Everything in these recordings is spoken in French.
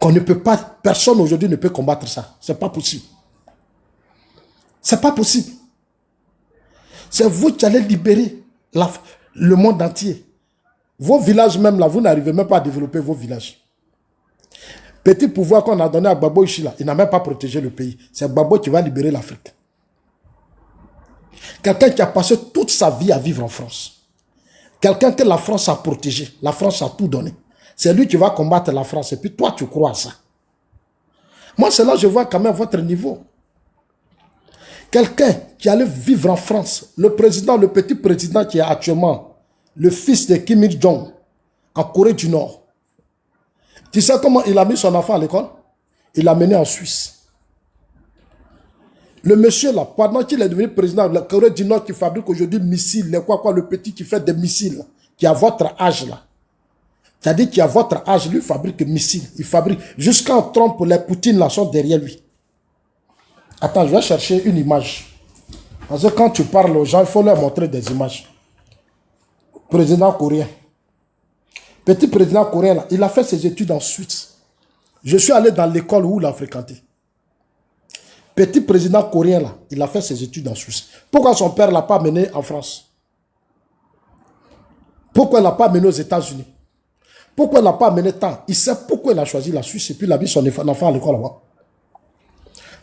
qu'on ne peut pas, personne aujourd'hui ne peut combattre ça. C'est pas possible. C'est pas possible. C'est vous qui allez libérer le monde entier. Vos villages même là, vous n'arrivez même pas à développer vos villages. Petit pouvoir qu'on a donné à Gbagbo Ichila, il n'a même pas protégé le pays. C'est Gbagbo qui va libérer l'Afrique. Quelqu'un qui a passé toute sa vie à vivre en France. Quelqu'un que la France a protégé. La France a tout donné. C'est lui qui va combattre la France. Et puis toi, tu crois à ça. Moi, c'est là que je vois quand même votre niveau. Quelqu'un qui allait vivre en France, le président, le petit président qui est actuellement le fils de Kim Il-jong en Corée du Nord. Tu sais comment il a mis son enfant à l'école? Il l'a mené en Suisse. Le monsieur là, pendant qu'il est devenu président de la Corée du Nord qui fabrique aujourd'hui missiles, le petit qui fait des missiles, qui a votre âge là. C'est-à-dire qu'il a votre âge, lui fabrique des missiles. Il fabrique, jusqu'en Trump, les Poutines là sont derrière lui. Attends, je vais chercher une image. Parce que quand tu parles aux gens, il faut leur montrer des images. Président coréen. Petit président coréen, là, il a fait ses études en Suisse. Je suis allé dans l'école où il a fréquenté. Petit président coréen, là, il a fait ses études en Suisse. Pourquoi son père ne l'a pas mené en France? Pourquoi il ne l'a pas mené aux États-Unis? Pourquoi il ne l'a pas mené tant? Il sait pourquoi il a choisi la Suisse et puis il a mis son enfant à l'école là-bas.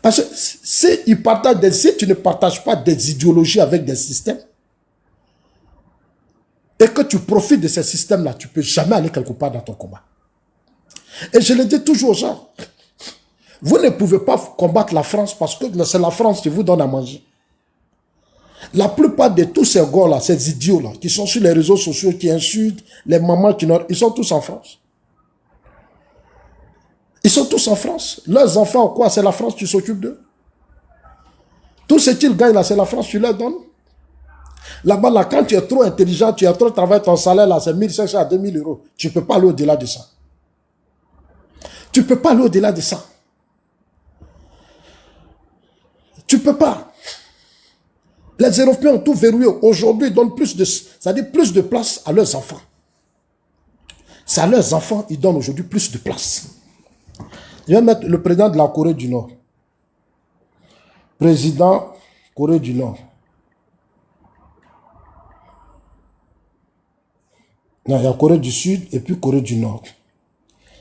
Parce que si tu ne partages pas des idéologies avec des systèmes, et que tu profites de ces systèmes-là, tu ne peux jamais aller quelque part dans ton combat. Et je le dis toujours aux gens, vous ne pouvez pas combattre la France parce que c'est la France qui vous donne à manger. La plupart de tous ces gars-là, ces idiots-là, qui sont sur les réseaux sociaux, qui insultent les mamans, ils sont tous en France. Ils sont tous en France. Leurs enfants, quoi, c'est la France qui s'occupe d'eux. Tout ce qu'ils gagnent là, c'est la France qui leur donne. Là-bas, là, quand tu es trop intelligent, tu as trop travaillé, ton salaire là, c'est 1500 à 2000 euros. Tu ne peux pas aller au-delà de ça. Tu ne peux pas aller au-delà de ça. Tu ne peux pas. Les Européens ont tout verrouillé. Aujourd'hui, ils donnent plus de place à leurs enfants. C'est à leurs enfants, ils donnent aujourd'hui plus de place. Je vais mettre le président de la Corée du Nord. Président Corée du Nord. Non, il y a Corée du Sud et puis Corée du Nord.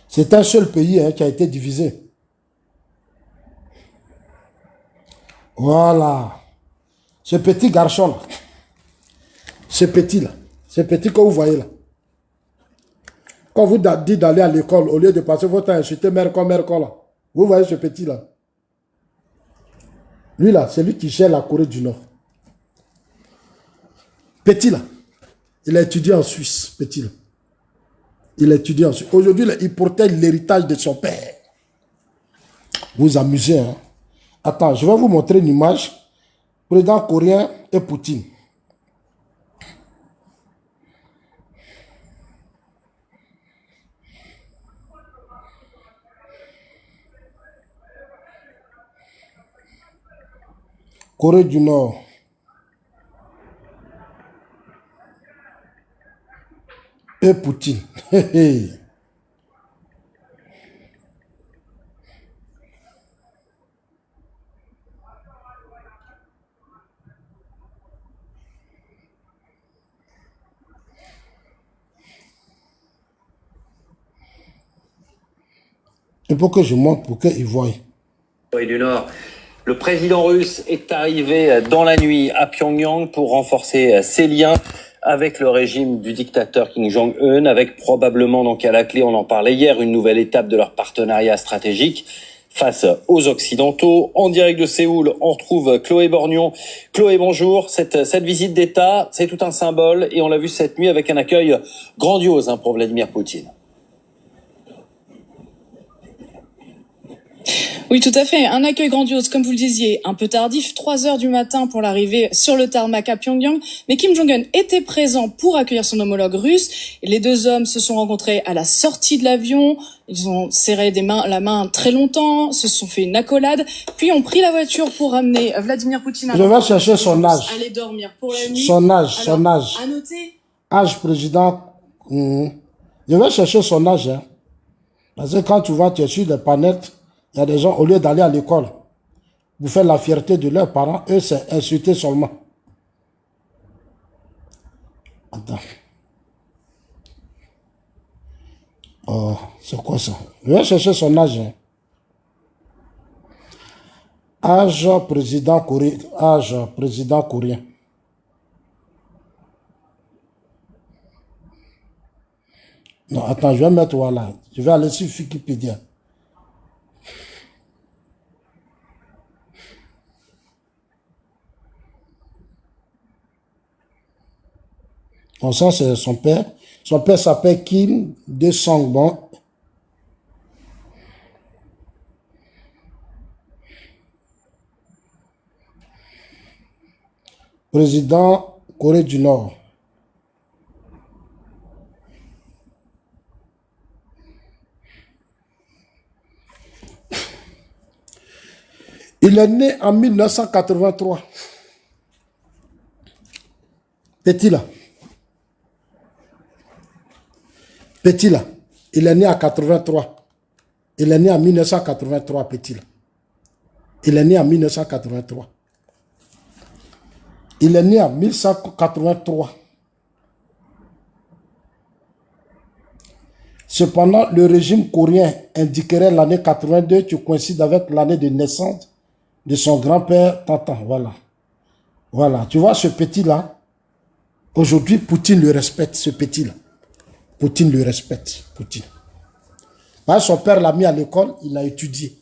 C'est un seul pays qui a été divisé. Voilà. Ce petit garçon là. Ce petit là. Ce petit que vous voyez là. Quand vous dites d'aller à l'école, au lieu de passer votre temps à insulter Merkel là. Vous voyez ce petit là. Lui là, c'est lui qui gère la Corée du Nord. Petit là. Il a étudié en Suisse, petit là. Il a étudié en Suisse. Aujourd'hui, il protège l'héritage de son père. Vous amusez, hein? Attends, je vais vous montrer une image. Président coréen et Poutine. Corée du Nord. Et Poutine. Il faut que je montre pour qu'ils voient. Corée du Nord. Le président russe est arrivé dans la nuit à Pyongyang pour renforcer ses liens avec le régime du dictateur Kim Jong-un, avec probablement donc à la clé, on en parlait hier, une nouvelle étape de leur partenariat stratégique face aux Occidentaux. En direct de Séoul, on retrouve Chloé Borgnon. Chloé, bonjour. Cette visite d'État, c'est tout un symbole et on l'a vu cette nuit avec un accueil grandiose pour Vladimir Poutine. Oui, tout à fait. Un accueil grandiose, comme vous le disiez, un peu tardif, 3 heures du matin pour l'arrivée sur le tarmac à Pyongyang. Mais Kim Jong-un était présent pour accueillir son homologue russe. Et les deux hommes se sont rencontrés à la sortie de l'avion. Ils ont serré la main très longtemps, se sont fait une accolade, puis ont pris la voiture pour ramener Vladimir Poutine. Je vais chercher son âge. Aller dormir pour la nuit. Son âge. À noter. Âge président. Je vais chercher son âge. Parce que quand tu vois, tu es sur des panettes, il y a des gens, au lieu d'aller à l'école, vous faites la fierté de leurs parents, eux, c'est insulter seulement. Attends. Oh, c'est quoi ça? Je vais chercher son âge. Hein. Âge président coréen. Âge président coréen. Non, attends, je vais mettre voilà. Je vais aller sur Wikipédia. Bon, ça, c'est son père. Son père s'appelle Kim De-song. Bon. Président Corée du Nord. Il est né en 1983. Petit là. Petit là. Il est né en 83. Il est né en 1983, petit là. Il est né en 1983. Il est né en 1983. Cependant, le régime coréen indiquerait l'année 82 qui coïncide avec l'année de naissance de son grand-père Tantan. Voilà. Voilà. Tu vois ce petit-là? Aujourd'hui, Poutine le respecte, ce petit-là. Poutine le respecte. Poutine. Son père l'a mis à l'école, il a étudié.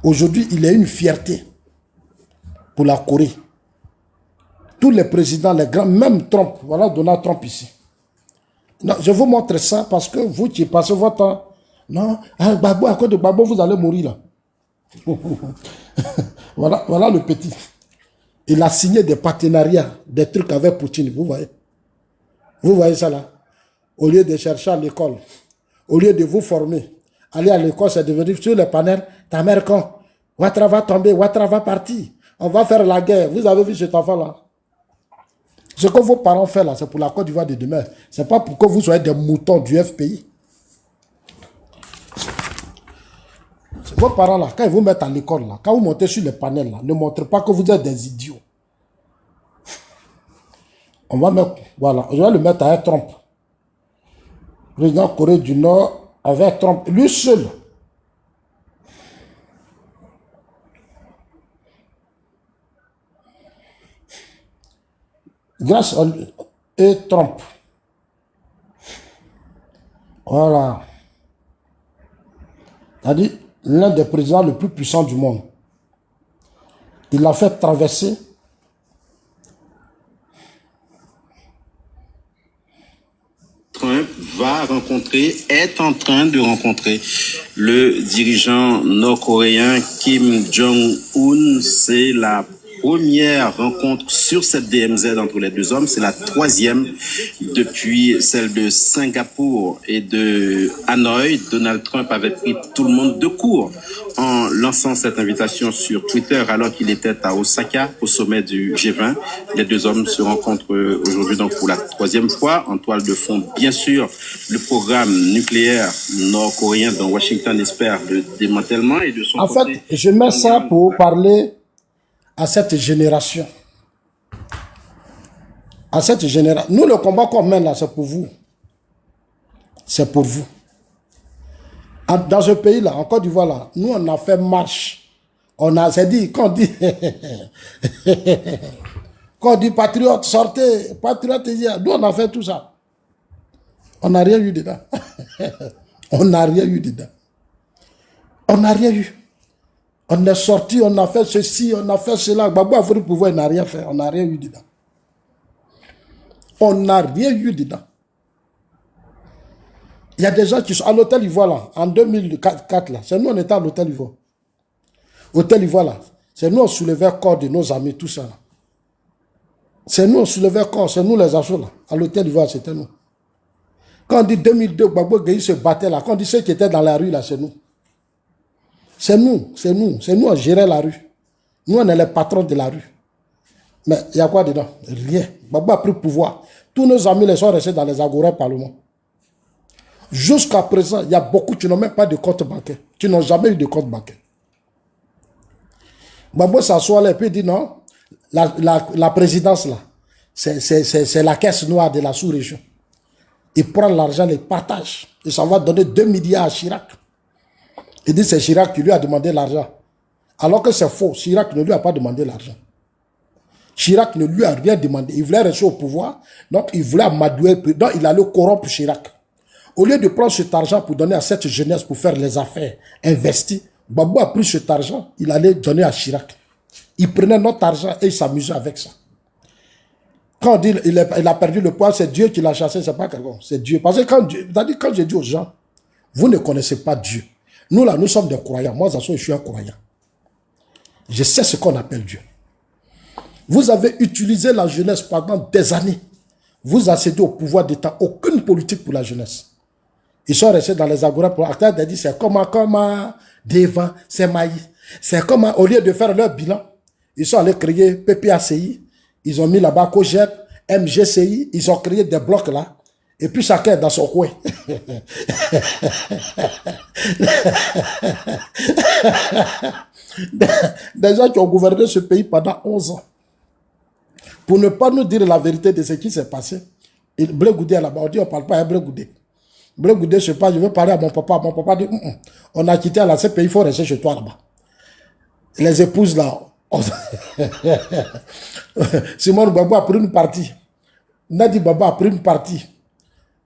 Aujourd'hui, il est une fierté pour la Corée. Tous les présidents, les grands, même Trump, voilà Donald Trump ici. Non, je vous montre ça parce que vous qui passez votre temps, non, Gbagbo, à cause de Gbagbo, vous allez mourir là. voilà le petit. Il a signé des partenariats, des trucs avec Poutine, vous voyez. Vous voyez ça là. Au lieu de chercher à l'école, au lieu de vous former, aller à l'école, c'est devenir sur les panels, ta mère quand Ouattara va tomber, Ouattara va partir, on va faire la guerre. Vous avez vu cet enfant là? Ce que vos parents font là, c'est pour la Côte d'Ivoire de demain. Ce n'est pas pour que vous soyez des moutons du FPI. Vos parents là, quand ils vous mettent à l'école là, quand vous montez sur les panels là, ne montrez pas que vous êtes des idiots. On va mettre, voilà, je vais le mettre avec Trump. Président Corée du Nord avec Trump, lui seul. Grâce à lui et Trump. Voilà. C'est-à-dire l'un des présidents les plus puissants du monde. Il l'a fait traverser Trump est en train de rencontrer le dirigeant nord-coréen Kim Jong-un. C'est la première rencontre sur cette DMZ entre les deux hommes. C'est la troisième depuis celle de Singapour et de Hanoï. Donald Trump avait pris tout le monde de court en lançant cette invitation sur Twitter alors qu'il était à Osaka au sommet du G20. Les deux hommes se rencontrent aujourd'hui donc pour la troisième fois. En toile de fond, bien sûr, le programme nucléaire nord-coréen dont Washington espère le démantèlement. Et de son côté, fait, je mets ça pour parler à cette génération. À cette génération. Nous, le combat qu'on mène là, c'est pour vous. C'est pour vous. Dans ce pays-là, en Côte d'Ivoire, là, nous, on a fait marche. On a, c'est dit, quand on dit patriote, sortez, patriote, nous, on a fait tout ça. On n'a rien eu dedans. On n'a rien eu dedans. On n'a rien eu. On est sorti, on a fait ceci, on a fait cela. Gbagbo a voulu pouvoir, il n'a rien fait. On n'a rien eu dedans. On n'a rien eu dedans. Il y a des gens qui sont à l'hôtel Ivoire là, en 2004 là. C'est nous, on était à l'hôtel Ivoire. Hôtel Ivoire là. C'est nous, on soulevait le corps de nos amis, tout ça là. C'est nous, on soulevait le corps, c'est nous les assauts là. À l'hôtel Ivoire, c'était nous. Quand on dit 2002, Gbagbo Gueye se battait là. Quand on dit ceux qui étaient dans la rue là, c'est nous. C'est nous, on gérait la rue. Nous, on est les patrons de la rue. Mais il y a quoi dedans? Rien. Gbagbo a pris le pouvoir. Tous nos amis les sont restés dans les agora parlement. Jusqu'à présent, il y a beaucoup qui n'ont même pas de compte bancaire, qui n'ont jamais eu de compte bancaire. Babo s'assoit là et puis dit non, la présidence là, c'est la caisse noire de la sous-région. Il prend l'argent, il partage. Il s'en va donner 2 milliards à Chirac. Il dit c'est Chirac qui lui a demandé l'argent. Alors que c'est faux, Chirac ne lui a pas demandé l'argent. Chirac ne lui a rien demandé. Il voulait rester au pouvoir, donc il voulait amadouer, donc il allait corrompre Chirac. Au lieu de prendre cet argent pour donner à cette jeunesse pour faire les affaires, investir, Babou a pris cet argent, il allait donner à Chirac. Il prenait notre argent et il s'amusait avec ça. Quand on dit il a perdu le poids, c'est Dieu qui l'a chassé, c'est pas quelqu'un, c'est Dieu. Parce que quand je dis aux gens, vous ne connaissez pas Dieu. Nous là, nous sommes des croyants. Moi, je suis un croyant. Je sais ce qu'on appelle Dieu. Vous avez utilisé la jeunesse pendant des années. Vous accédez au pouvoir d'État, aucune politique pour la jeunesse. Ils sont restés dans les agora pour acteur de dire c'est comment, devant, c'est maïs. C'est comment, au lieu de faire leur bilan, ils sont allés créer PPACI, ils ont mis là-bas COGEP, MGCI, ils ont créé des blocs là, et puis chacun est dans son coin. Des gens qui ont gouverné ce pays pendant 11 ans. Pour ne pas nous dire la vérité de ce qui s'est passé, Blé Goudé est là-bas, on dit on ne parle pas à Blé Goudé. Blé Goudé, je sais pas, je veux parler à mon papa. Mon papa dit, on a quitté la CPI, il faut rester chez toi là-bas. Les épouses là, Simone Babou a pris une partie. Nadi Babou a pris une partie.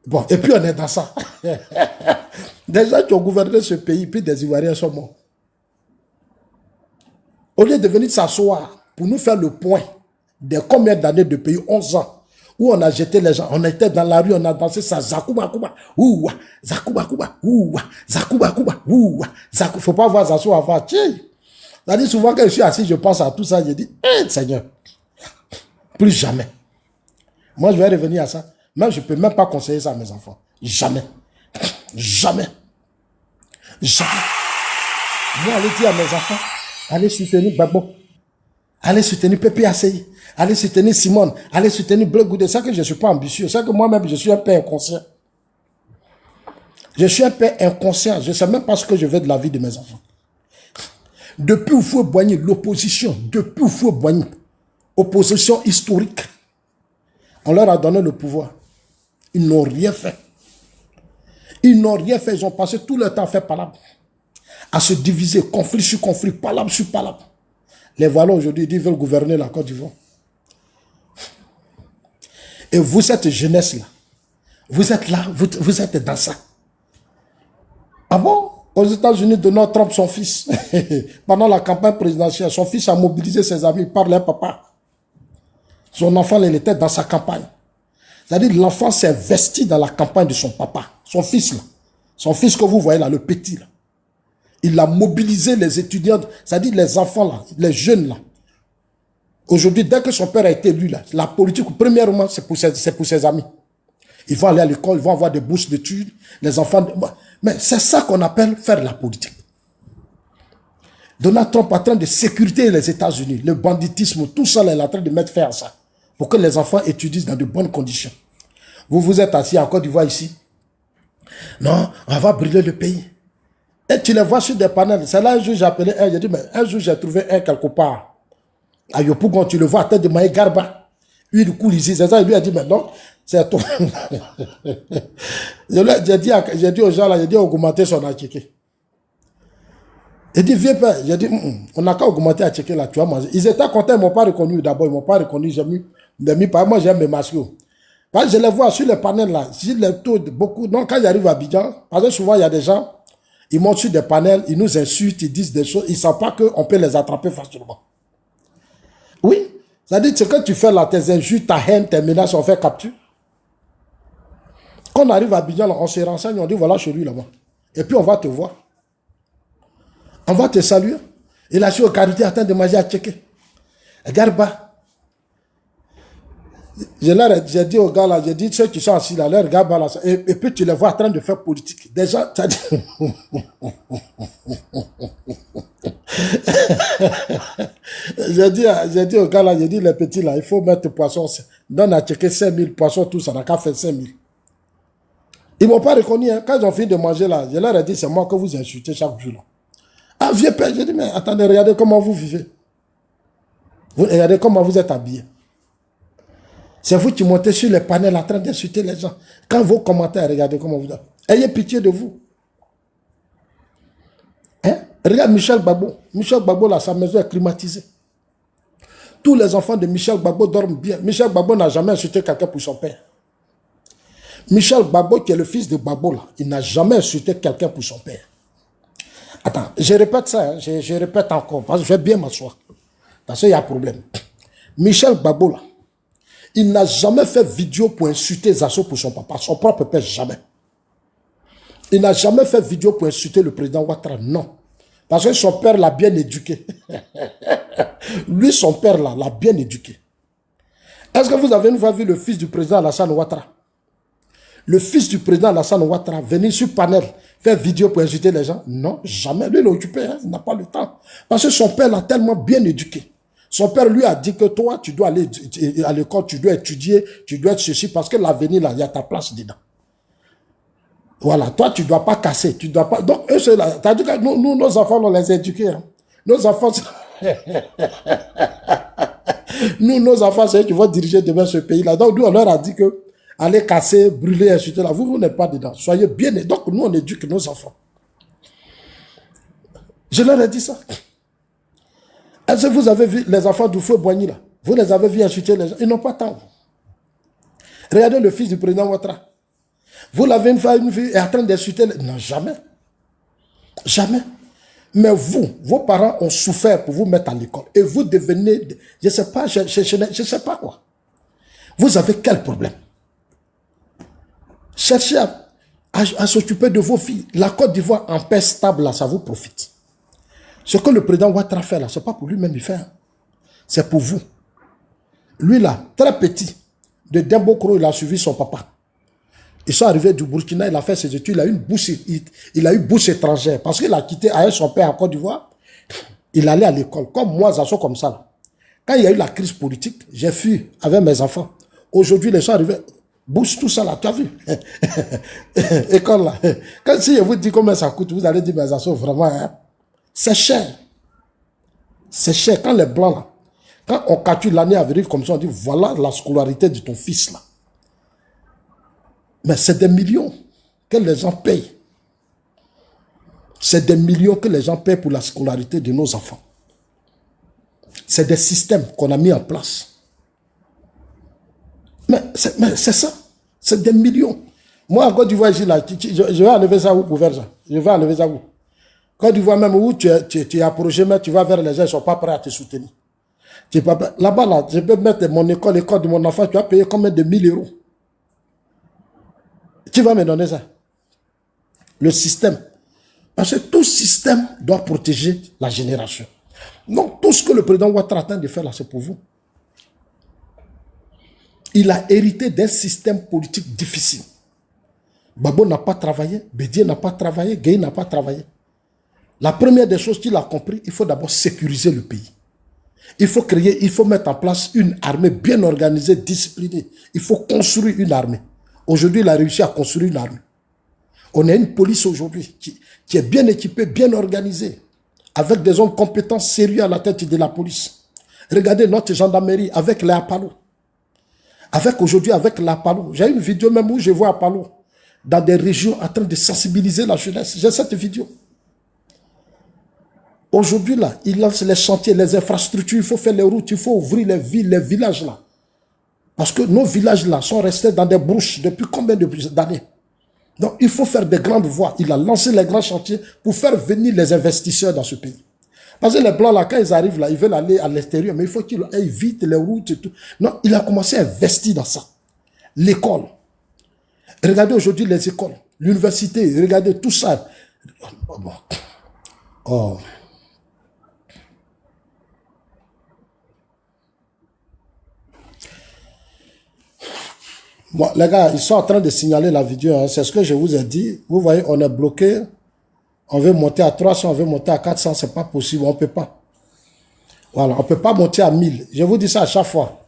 Bon, et puis on est dans ça. Des gens qui ont gouverné ce pays, puis des Ivoiriens sont morts. Au lieu de venir s'asseoir pour nous faire le point de combien d'années de pays, 11 ans, où on a jeté les gens, on était dans la rue, on a dansé ça, Zakouba Kouba, ouah, Zakouba Kouba, ouah, Zakouba Kouba, ouah, Zakouba, faut pas voir Zassou avant, tiens. C'est-à-dire souvent quand je suis assis, je pense à tout ça, je dis, Seigneur, plus jamais. Moi, je vais revenir à ça. Même je ne peux même pas conseiller ça à mes enfants. Jamais. Jamais. Jamais. Moi, allez dire à mes enfants, allez soutenir Babo, allez soutenir PPACI, allez soutenir Simone, allez soutenir Blé Goudé. C'est que je ne suis pas ambitieux. C'est que moi-même, je suis un père inconscient. Je suis un père inconscient. Je ne sais même pas ce que je veux de la vie de mes enfants. Depuis Houphouët-Boigny, l'opposition, depuis Houphouët-Boigny, opposition historique, on leur a donné le pouvoir. Ils n'ont rien fait. Ils n'ont rien fait. Ils ont passé tout le temps à faire palabre, à se diviser, conflit sur conflit, palabre sur palabre. Les voilà aujourd'hui, ils veulent gouverner la Côte d'Ivoire. Et vous, cette jeunesse-là, vous êtes là, vous êtes dans ça. Ah bon? Aux États-Unis, Donald Trump, son fils, pendant la campagne présidentielle, son fils a mobilisé ses amis par leur papa. Son enfant, il était dans sa campagne. C'est-à-dire l'enfant s'est investi dans la campagne de son papa, son fils là. Son fils que vous voyez là, le petit là. Il a mobilisé les étudiants, c'est-à-dire les enfants là, les jeunes là. Aujourd'hui, dès que son père a été élu là, la politique, premièrement, c'est pour ses amis. Ils vont aller à l'école, ils vont avoir des bourses d'études, les enfants... Mais c'est ça qu'on appelle faire la politique. Donald Trump est en train de sécuriter les États-Unis, le banditisme, tout ça, il est en train de mettre fin à ça. Pour que les enfants étudient dans de bonnes conditions. Vous vous êtes assis en Côte d'Ivoire ici. Non, on va brûler le pays. Et tu les vois sur des panels. C'est là un jour j'ai appelé un, j'ai dit, mais un jour j'ai trouvé un quelque part. À Yopougon, tu le vois à tête de Maï Garba. Lui, du coup, ici, c'est ça, il lui a dit, mais non, c'est toi. J'ai dit aux gens là, j'ai dit augmenter son attiqué. Il dit, viens père. J'ai dit, on n'a qu'à augmenter attiqué là, tu vas manger. Ils étaient contents, ils ne m'ont pas reconnu d'abord, ils ne m'ont pas reconnu, j'ai mis par moi, j'aime mes masques. Parce que je les vois sur les panels là, si les taux de beaucoup, donc quand j'arrive à Abidjan, parce que souvent il y a des gens, ils montent sur des panels, ils nous insultent, ils disent des choses, ils ne savent pas qu'on peut les attraper facilement. Oui, c'est-à-dire ce que tu fais là, tes injures, ta haine, tes menaces, on fait capture. Quand on arrive à Abidjan, là, on se renseigne, on dit voilà chez lui là-bas. Et puis on va te voir. On va te saluer. Il a su au carité, attend de manger à checker. Regarde bas. J'ai dit aux gars là, j'ai dit ceux qui sont assis là, leur regarde bas là, et puis tu les vois en train de faire politique. Déjà, ça dit... j'ai dit aux gars là, j'ai dit les petits là, il faut mettre poisson, donne à checker 5000 poissons, tout ça n'a qu'à faire 5000. Ils ne m'ont pas reconnu. Hein. Quand ils ont fini de manger là, je leur ai dit, c'est moi que vous insultez chaque jour. Là. Ah, vieux père, j'ai dit, mais attendez, regardez comment vous vivez. Vous, regardez comment vous êtes habillés. C'est vous qui montez sur les panels en train d'insulter les gens. Quand vos commentaires, regardez comment vous êtes. Ayez pitié de vous. Hein? Regarde Michel Gbagbo. Michel Gbagbo, là, sa maison est climatisée. Tous les enfants de Michel Gbagbo dorment bien. Michel Gbagbo n'a jamais insulté quelqu'un pour son père. Michel Gbagbo, qui est le fils de Gbagbo, là, il n'a jamais insulté quelqu'un pour son père. Attends, je répète ça, hein, je répète encore, parce que je vais bien m'asseoir. Parce qu'il y a un problème. Michel Gbagbo, là, il n'a jamais fait vidéo pour insulter Zasso pour son papa, son propre père, jamais. Il n'a jamais fait vidéo pour insulter le président Ouattara, non. Parce que son père l'a bien éduqué. Lui, son père l'a bien éduqué. Est-ce que vous avez une fois vu le fils du président Alassane Ouattara? Le fils du président Alassane Ouattara venir sur panel faire vidéo pour insulter les gens? Non, jamais. Lui, il est occupé, hein, il n'a pas le temps. Parce que son père l'a tellement bien éduqué. Son père lui a dit que toi, tu dois aller à l'école, tu dois étudier, tu dois être ceci, parce que l'avenir, là, il y a ta place dedans. Voilà, toi, tu ne dois pas casser, tu dois pas... Donc, eux, c'est là. T'as dit que nous, nos enfants, on les a éduqués. Hein. Nos enfants... nos enfants, c'est eux qui vont diriger demain ce pays-là. Donc, nous, on leur a dit que allez casser, brûler, insulter là. Vous n'êtes pas dedans. Soyez bien... Donc, nous, on éduque nos enfants. Je leur ai dit ça. Est-ce que vous avez vu les enfants du feu Boigny là? Vous les avez vus insulter les gens? Ils n'ont pas tant. Regardez le fils du président Ouattara. Vous l'avez une fois est en train d'insulter les... Non, jamais. Jamais. Mais vous, vos parents ont souffert pour vous mettre à l'école. Et vous devenez... Je ne sais pas, je sais pas quoi. Vous avez quel problème? Cherchez à s'occuper de vos filles. La Côte d'Ivoire en paix stable, là, ça vous profite. Ce que le président Ouattara fait là, ce n'est pas pour lui-même il fait. Hein. C'est pour vous. Lui là, très petit, de Dembokro, il a suivi son papa. Ils sont arrivés du Burkina, il a fait ses études, il a eu une bourse, il a eu bourse étrangère. Parce qu'il a quitté avec son père en Côte d'Ivoire, il allait à l'école. Comme moi, ça sont comme ça. Là. Quand il y a eu la crise politique, j'ai fui avec mes enfants. Aujourd'hui, les gens arrivés, bourse, tout ça là, tu as vu? École là. Quand si je vous dis combien ça coûte, vous allez dire, mais ça sont vraiment... Hein, c'est cher. C'est cher. Quand les blancs, là, quand on calcule l'année à venir comme ça, on dit, voilà la scolarité de ton fils, là. Mais c'est des millions que les gens payent. C'est des millions que les gens payent pour la scolarité de nos enfants. C'est des systèmes qu'on a mis en place. Mais c'est ça. C'est des millions. Moi, en Côte d'Ivoire, je vais enlever ça où pour faire ça? Je vais enlever ça où? Quand tu vois même où tu es approché, mais tu vas vers les gens, ils ne sont pas prêts à te soutenir. Là-bas, là, je peux mettre mon école, l'école de mon enfant, tu vas payer combien de 1000 euros? Tu vas me donner ça? Le système. Parce que tout système doit protéger la génération. Donc, tout ce que le président Ouattara est en train de faire là, c'est pour vous. Il a hérité d'un système politique difficile. Gbagbo n'a pas travaillé, Bédié n'a pas travaillé, Gueye n'a pas travaillé. La première des choses qu'il a compris, il faut d'abord sécuriser le pays. Il faut mettre en place une armée bien organisée, disciplinée. Il faut construire une armée. Aujourd'hui, il a réussi à construire une armée. On a une police aujourd'hui qui est bien équipée, bien organisée, avec des hommes compétents, sérieux à la tête de la police. Regardez notre gendarmerie avec les Apalo. Aujourd'hui, avec les Apalo. J'ai une vidéo même où je vois Apalo dans des régions en train de sensibiliser la jeunesse. J'ai cette vidéo. Aujourd'hui, là, il lance les chantiers, les infrastructures, il faut faire les routes, il faut ouvrir les villes, les villages, là. Parce que nos villages, là, sont restés dans des brouches depuis combien d'années? Donc, il faut faire des grandes voies. Il a lancé les grands chantiers pour faire venir les investisseurs dans ce pays. Parce que les Blancs, là, quand ils arrivent, là, ils veulent aller à l'extérieur, mais il faut qu'ils aillent vite les routes et tout. Non, il a commencé à investir dans ça. L'école. Regardez aujourd'hui les écoles, l'université, regardez tout ça. Oh. Bon, les gars, ils sont en train de signaler la vidéo. Hein. C'est ce que je vous ai dit. Vous voyez, on est bloqué. On veut monter à 300, on veut monter à 400. C'est pas possible. On ne peut pas. Voilà, on ne peut pas monter à 1000. Je vous dis ça à chaque fois.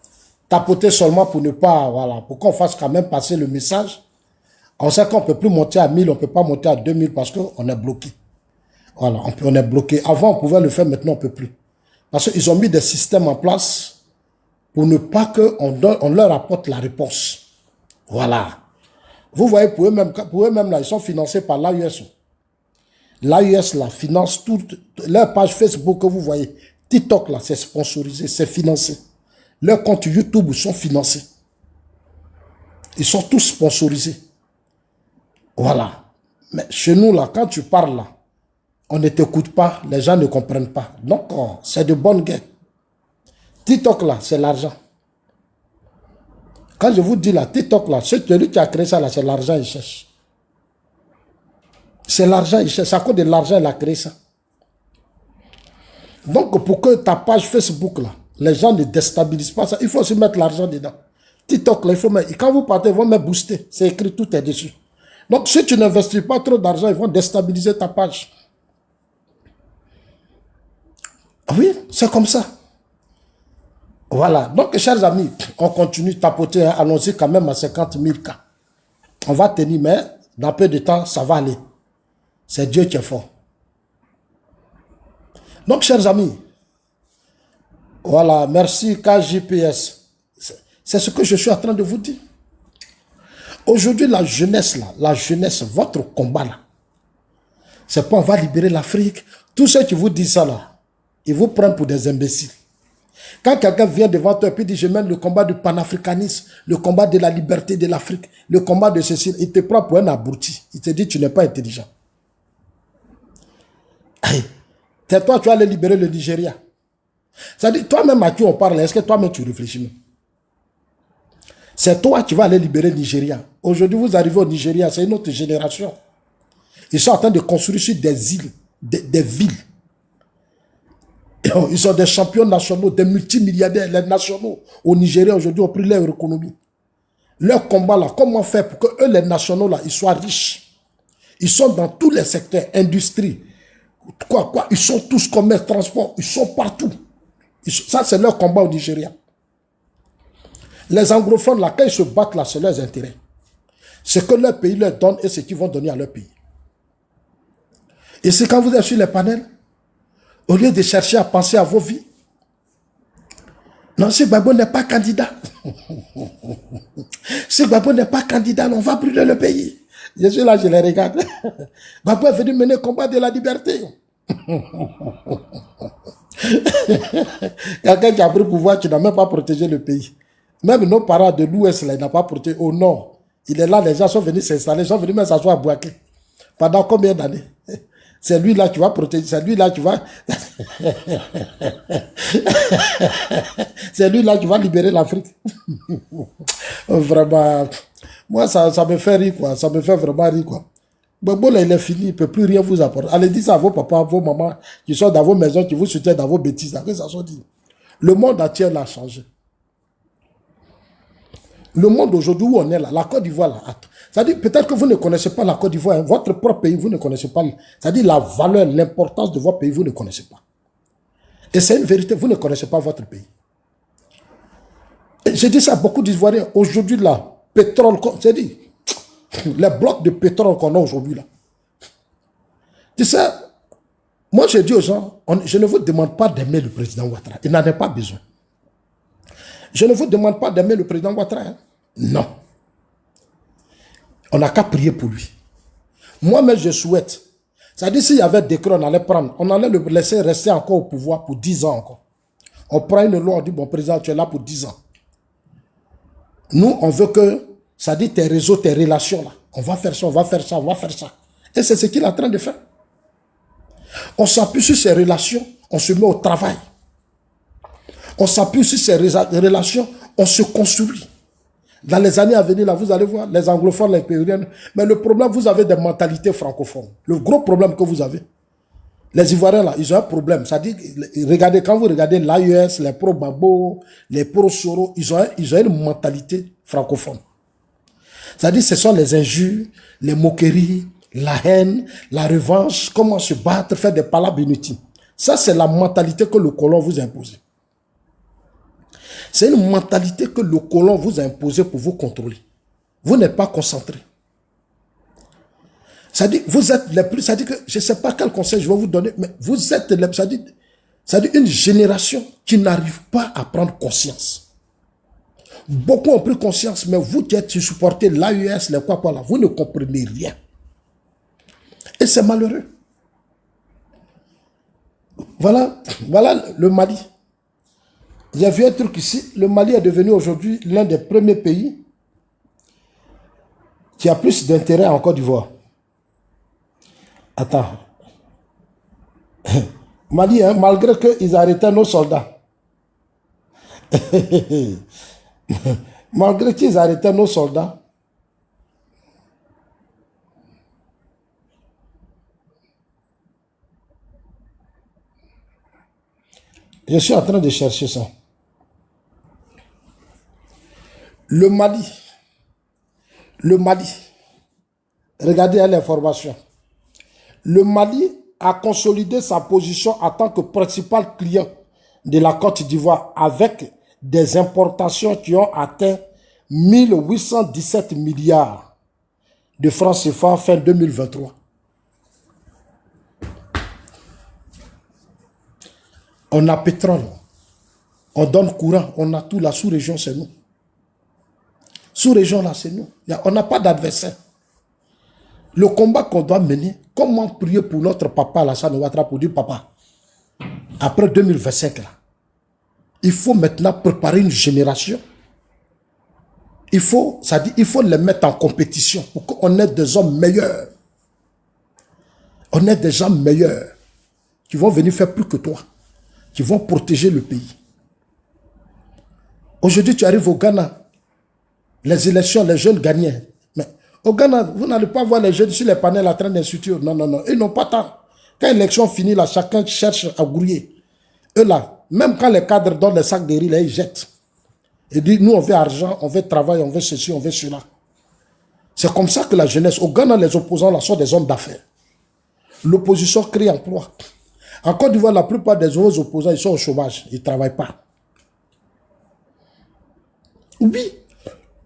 Tapoter seulement pour ne pas... Voilà, pour qu'on fasse quand même passer le message. On sait qu'on ne peut plus monter à 1000, on ne peut pas monter à 2000 parce qu'on est bloqué. Voilà, on est bloqué. Avant, on pouvait le faire, maintenant, on ne peut plus. Parce qu'ils ont mis des systèmes en place pour ne pas qu'on leur apporte la réponse. Voilà. Vous voyez, pour eux-mêmes, là, ils sont financés par l'AUS. L'AUS, là, finance toute leur page Facebook que vous voyez. TikTok, là, c'est sponsorisé, c'est financé. Leurs comptes YouTube sont financés. Ils sont tous sponsorisés. Voilà. Mais chez nous, là, quand tu parles, là, on ne t'écoute pas, les gens ne comprennent pas. Donc, c'est de bonne guerre. TikTok, là, c'est l'argent. Quand je vous dis, là, TikTok, là, celui qui a créé ça, là, c'est l'argent, il cherche. C'est l'argent, il cherche. C'est à cause de l'argent, il a créé ça. Donc, pour que ta page Facebook, là, les gens ne déstabilisent pas ça, il faut aussi mettre l'argent dedans. TikTok, là, il faut mettre. Et quand vous partez, ils vont mettre booster. C'est écrit, tout est dessus. Donc, si tu n'investis pas trop d'argent, ils vont déstabiliser ta page. Oui, c'est comme ça. Voilà. Donc, chers amis, on continue de tapoter. Hein. Allons-y quand même à 50 000 cas. On va tenir, mais dans peu de temps, ça va aller. C'est Dieu qui est fort. Donc, chers amis, voilà, merci KJPS. C'est ce que je suis en train de vous dire. Aujourd'hui, la jeunesse, là, votre combat, là, c'est pas on va libérer l'Afrique. Tous ceux qui vous disent ça, là, ils vous prennent pour des imbéciles. Quand quelqu'un vient devant toi et puis dit, je mène le combat du panafricanisme, le combat de la liberté de l'Afrique, le combat de ceci, il te prend pour un abruti. Il te dit, tu n'es pas intelligent. C'est toi, tu vas aller libérer le Nigeria. C'est-à-dire, toi-même à qui on parle, est-ce que toi-même tu réfléchis même? C'est toi qui vas aller libérer le Nigeria. Aujourd'hui, vous arrivez au Nigeria, c'est une autre génération. Ils sont en train de construire sur des îles, des villes. Ils sont des champions nationaux, des multimilliardaires. Les nationaux au Nigeria aujourd'hui ont pris leur économie. Leur combat là, comment faire pour que eux, les nationaux là, ils soient riches? Ils sont dans tous les secteurs, industrie, ils sont tous commerce, transport, ils sont partout. Ça, c'est leur combat au Nigeria. Les anglophones là, quand ils se battent là, c'est leurs intérêts. Ce que leur pays leur donne et ce qu'ils vont donner à leur pays. Et c'est quand vous êtes sur les panels, au lieu de chercher à penser à vos vies. Non, si Gbagbo n'est pas candidat. Si Gbagbo n'est pas candidat, on va brûler le pays. Je suis là, je les regarde. Gbagbo est venu mener le combat de la liberté. Quelqu'un qui a pris le pouvoir, qui n'a même pas protégé le pays. Même nos parents de l'Ouest, il n'a pas protégé. Au Nord, il est là, les gens sont venus s'installer, ils sont venus même s'asseoir à Bouaké. Pendant combien d'années? C'est lui là qui va protéger, c'est lui là qui va... c'est lui là qui va libérer l'Afrique. Vraiment, moi ça me fait rire quoi, ça me fait vraiment rire quoi. Bon là il est fini, il ne peut plus rien vous apporter. Allez dire ça à vos papas, à vos mamans qui sont dans vos maisons, qui vous soutiennent dans vos bêtises, là, que ça soit dit. Le monde entier l'a changé. Le monde aujourd'hui où on est là, la Côte d'Ivoire là, c'est-à-dire peut-être que vous ne connaissez pas la Côte d'Ivoire, hein, votre propre pays, vous ne connaissez pas, c'est-à-dire la valeur, l'importance de votre pays, vous ne connaissez pas. Et c'est une vérité, vous ne connaissez pas votre pays. Et j'ai dit ça à beaucoup d'Ivoiriens, aujourd'hui là, pétrole, c'est-à-dire, les blocs de pétrole qu'on a aujourd'hui là. Tu sais, moi je dis aux gens, je ne vous demande pas d'aimer le président Ouattara, il n'en a pas besoin. Je ne vous demande pas d'aimer le président Ouattara. Hein? Non. On n'a qu'à prier pour lui. Moi-même, je souhaite. C'est-à-dire, s'il y avait des décret, on allait prendre. On allait le laisser rester encore au pouvoir pour 10 ans encore. On prend une loi, on dit, bon, président, tu es là pour 10 ans. Nous, on veut que, ça dit tes réseaux, tes relations, là. On va faire ça, on va faire ça, on va faire ça. Et c'est ce qu'il est en train de faire. On s'appuie sur ces relations, on se met au travail. On s'appuie sur ces relations, on se construit. Dans les années à venir, là, vous allez voir, les anglophones, les péruviens. Mais le problème, vous avez des mentalités francophones. Le gros problème que vous avez. Les Ivoiriens, là, ils ont un problème. C'est-à-dire, regardez, quand vous regardez l'AES, les pro-Babo, les pro-Soro, ils ont une mentalité francophone. C'est-à-dire, ce sont les injures, les moqueries, la haine, la revanche, comment se battre, faire des palabres inutiles. Ça, c'est la mentalité que le colon vous a imposée. C'est une mentalité que le colon vous a imposée pour vous contrôler. Vous n'êtes pas concentré. Ça dit, vous êtes les plus, ça dit que, je ne sais pas quel conseil je vais vous donner, mais vous êtes les, ça dit une génération qui n'arrive pas à prendre conscience. Beaucoup ont pris conscience, mais vous qui êtes supportés l'AES, les quoi là, vous ne comprenez rien. Et c'est malheureux. Voilà le Mali. J'ai vu un truc ici, le Mali est devenu aujourd'hui l'un des premiers pays qui a plus d'intérêt en Côte d'Ivoire. Attends. Mali, hein, malgré qu'ils arrêtaient nos soldats. Malgré qu'ils arrêtaient nos soldats. Je suis en train de chercher ça. Le Mali, regardez l'information. Le Mali a consolidé sa position en tant que principal client de la Côte d'Ivoire avec des importations qui ont atteint 1817 milliards de francs CFA fin 2023. On a pétrole, on donne courant, on a tout. La sous-région, c'est nous. Sous-région, là, c'est nous. On n'a pas d'adversaire. Le combat qu'on doit mener, comment prier pour notre papa Alassane Ouattara pour dire papa, après 2025, là, il faut maintenant préparer une génération. Il faut les mettre en compétition pour qu'on ait des hommes meilleurs. On ait des gens meilleurs qui vont venir faire plus que toi, qui vont protéger le pays. Aujourd'hui, tu arrives au Ghana, les élections, les jeunes gagnaient. Mais au Ghana, vous n'allez pas voir les jeunes sur les panels en train d'insulter. Non, non, non. Ils n'ont pas temps. Quand l'élection finit, là, chacun cherche à grouiller. Eux, là, même quand les cadres donnent les sacs de riz, là, ils jettent. Ils disent, nous, on veut argent, on veut travail, on veut ceci, on veut cela. C'est comme ça que la jeunesse, au Ghana, les opposants, là, sont des hommes d'affaires. L'opposition crée emploi. En Côte d'Ivoire, la plupart des opposants, ils sont au chômage. Ils ne travaillent pas. Oui.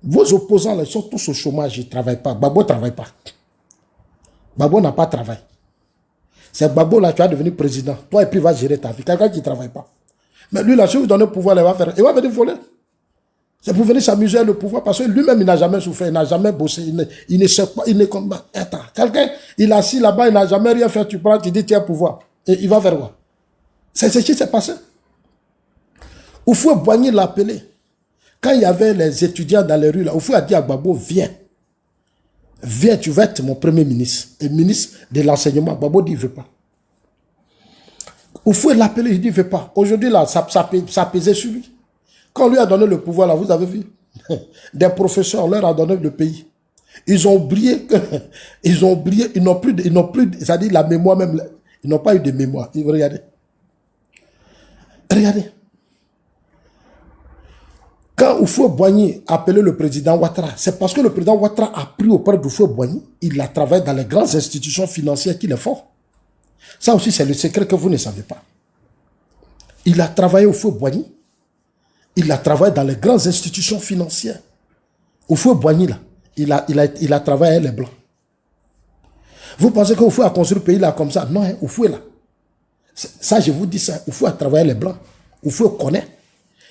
Vos opposants, là, ils sont tous au chômage, ils ne travaillent pas. Gbagbo ne travaille pas. Gbagbo n'a pas de travail. C'est Gbagbo, là, tu vas devenir président. Toi, et puis, il va gérer ta vie. Quelqu'un qui ne travaille pas. Mais lui, là, si vous donnez le pouvoir, il va venir voler. C'est pour venir s'amuser avec le pouvoir, parce que lui-même, il n'a jamais souffert, il n'a jamais bossé, il ne sait pas, il ne combat. Attends, quelqu'un, il est assis là-bas, il n'a jamais rien fait, tu prends, tu dis, tiens, pouvoir. Et il va faire quoi? C'est ce qui s'est passé. Houphouët-Boigny l'a appelé. Quand il y avait les étudiants dans les rues, là, Houphouët a dit à Gbagbo, viens. Viens, tu vas être mon premier ministre. Et ministre de l'enseignement. Gbagbo dit, il ne veut pas. Houphouët l'a appelé, il dit, il ne veut pas. Aujourd'hui, là, ça pesait sur lui. Quand on lui a donné le pouvoir, là, vous avez vu, des professeurs, on leur a donné le pays. Ils ont oublié, ils n'ont plus, c'est-à-dire la mémoire même, ils n'ont pas eu de mémoire. Regardez. Regardez. Quand Houphouët-Boigny a appelé le président Ouattara, c'est parce que le président Ouattara a pris auprès d'Houphouët-Boigny, il a travaillé dans les grandes institutions financières qu'il est fort. Ça aussi, c'est le secret que vous ne savez pas. Il a travaillé Houphouët-Boigny. Il a travaillé dans les grandes institutions financières. Houphouët-Boigny, là, il a travaillé avec les Blancs. Vous pensez que Houphouët a construit le pays là comme ça? Non, hein, Houphouët là. Ça, je vous dis ça. Houphouët a travaillé avec les Blancs. Houphouët connaît.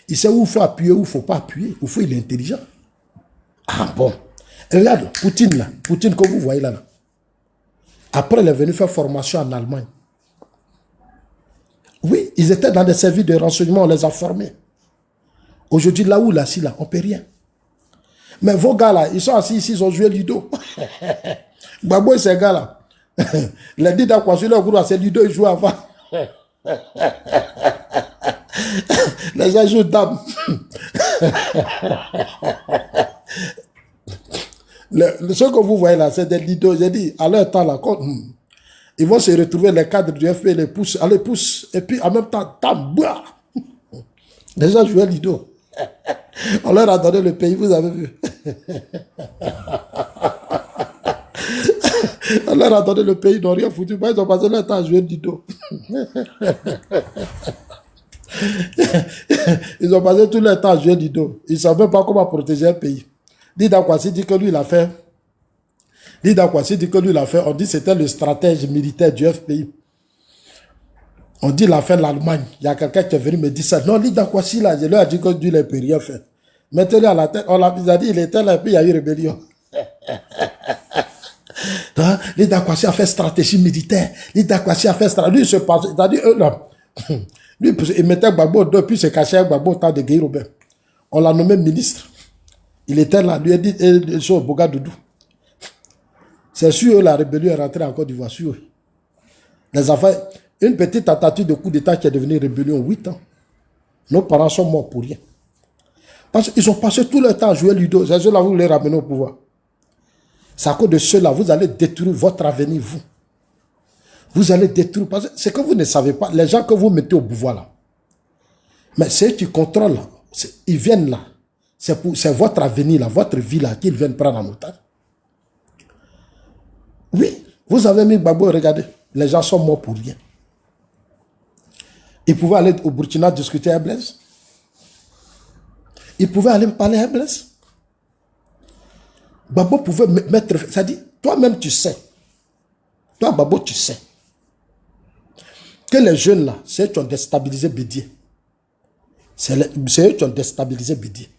Il sait où il faut appuyer, où il ne faut pas appuyer. Houphouët, il est intelligent. Ah bon. Regarde, Poutine là. Poutine que vous voyez là. Après, il est venu faire formation en Allemagne. Oui, ils étaient dans des services de renseignement, on les a formés. Aujourd'hui, là où, là, si, là, on ne peut rien. Mais vos gars, là, ils sont assis ici, ils ont joué Ludo. Gbagbo et ces gars, là. Les dit dans quoi, sur leur groupe, c'est Ludo, ils jouent avant. Les gens jouent dame. Ce que vous voyez là, c'est des Ludo. J'ai dit, à leur temps, là, ils vont se retrouver, les cadres du FP, les poussent, allez, pousse. Et puis, en même temps, bois. Les gens jouaient Ludo. On leur a donné le pays, vous avez vu. On leur a donné le pays, ils n'ont rien foutu. Ils ont passé leur temps à jouer Ludo. Ils ont passé tout leur temps à jouer Ludo. Ils ne savent même pas comment protéger un pays. Dit dans quoi, dit que lui, il a fait Lida Kwasi dit que lui l'a fait. On dit que c'était le stratège militaire du FPI. On dit l'a fait l'Allemagne. Il y a quelqu'un qui est venu me dire ça. Non, Lida Kwasi là, je lui ai dit que Dieu ne peut rien faire. Mettez-le à la tête. On l'a dit, il était là et puis il y a eu rébellion. Lida Kwasi a fait stratégie militaire. Lida Kwasi a fait stratégie. Lui, il se passe. C'est-à-dire, eux là. Lui, il mettait Gbagbo deux, puis il se cachait avec Gbagbo au temps de Guy Robert. On l'a nommé ministre. Il était là. Lui a dit, Boga Doudou. C'est sûr, la rébellion est rentrée en Côte d'Ivoire. Sûr. Les enfants, une petite tentative de coup d'État qui est devenue rébellion 8 ans. Nos parents sont morts pour rien. Parce qu'ils ont passé tout le temps à jouer Ludo. C'est ceux-là, vous les ramenez au pouvoir. C'est à cause de ceux-là, vous allez détruire votre avenir, vous. Vous allez détruire. Parce que c'est que vous ne savez pas. Les gens que vous mettez au pouvoir là. Mais ceux qui contrôlent là, ils viennent là. C'est votre avenir là, votre vie là, qu'ils viennent prendre en otage. Oui, vous avez mis Gbagbo, regardez, les gens sont morts pour rien. Ils pouvaient aller au Burkina discuter à Blaise. Ils pouvaient aller me parler à Blaise. Gbagbo pouvait mettre... Ça dit, toi-même tu sais. Toi, Gbagbo, tu sais. Que les jeunes là, c'est eux qui ont déstabilisé Bédié. C'est eux qui ont déstabilisé Bédié.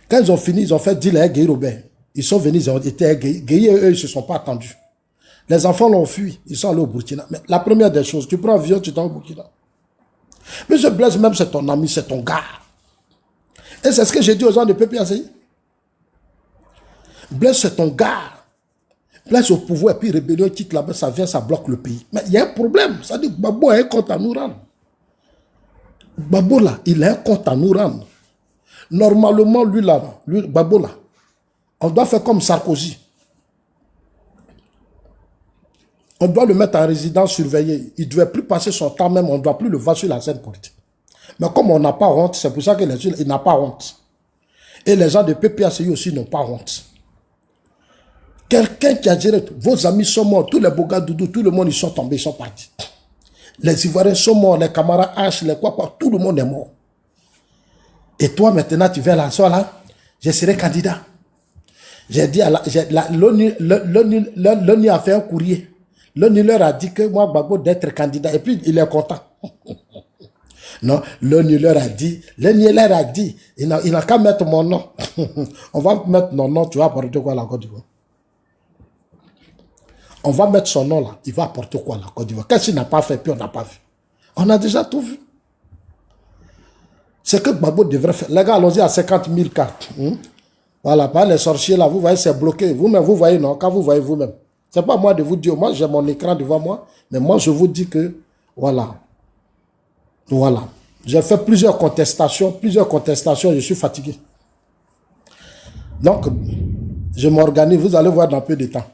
Quand ils ont fini, ils ont fait deal avec Guy Robert. Ils sont venus, ils ont été avec Guy et eux, ils ne se sont pas attendus. Les enfants l'ont fui, ils sont allés au Burkina. Mais la première des choses, tu prends un avion, tu t'en vas au Burkina. Mais je Blaise, même c'est ton ami, c'est ton gars. Et c'est ce que j'ai dit aux gens de PPACI. Blaise, c'est ton gars. Blaise au pouvoir, et puis rébellion quitte là-bas, ça vient, ça bloque le pays. Mais il y a un problème. Ça dit que Gbagbo a un compte à nous rendre. Gbagbo là, il a un compte à nous rendre. Normalement, lui là, Gbagbo là, on doit faire comme Sarkozy. On doit le mettre en résidence surveillée. Il ne devait plus passer son temps même, on ne doit plus le voir sur la scène politique. Mais comme on n'a pas honte, c'est pour ça que les gens, il n'a pas honte. Et les gens de PPACI aussi n'ont pas honte. Quelqu'un qui a dit, vos amis sont morts, tous les Boga Doudou, tout le monde, ils sont tombés, ils sont partis. Les Ivoiriens sont morts, les camarades H, les quoi, tout le monde est mort. Et toi, maintenant, tu viens là, soir là, je serai candidat. J'ai dit, l'ONU a fait un courrier. L'ONU leur a dit que moi, Gbagbo, d'être candidat. Et puis, il est content. Non, l'ONU leur a dit, il n'a qu'à mettre mon nom. On va mettre mon nom, tu vas apporter quoi à la Côte d'Ivoire? On va mettre son nom là, il va apporter quoi à la Côte d'Ivoire? Qu'est-ce qu'il n'a pas fait, puis on n'a pas vu? On a déjà tout vu. C'est que Gbagbo devrait faire. Les gars, allons-y à 50 000 cartes. Voilà, pas les sorciers là, vous voyez, c'est bloqué. Vous-même, vous voyez, non, quand vous voyez vous-même. Ce n'est pas moi de vous dire, moi j'ai mon écran devant moi, mais moi je vous dis que, voilà. Voilà. J'ai fait plusieurs contestations, je suis fatigué. Donc, je m'organise, vous allez voir dans peu de temps.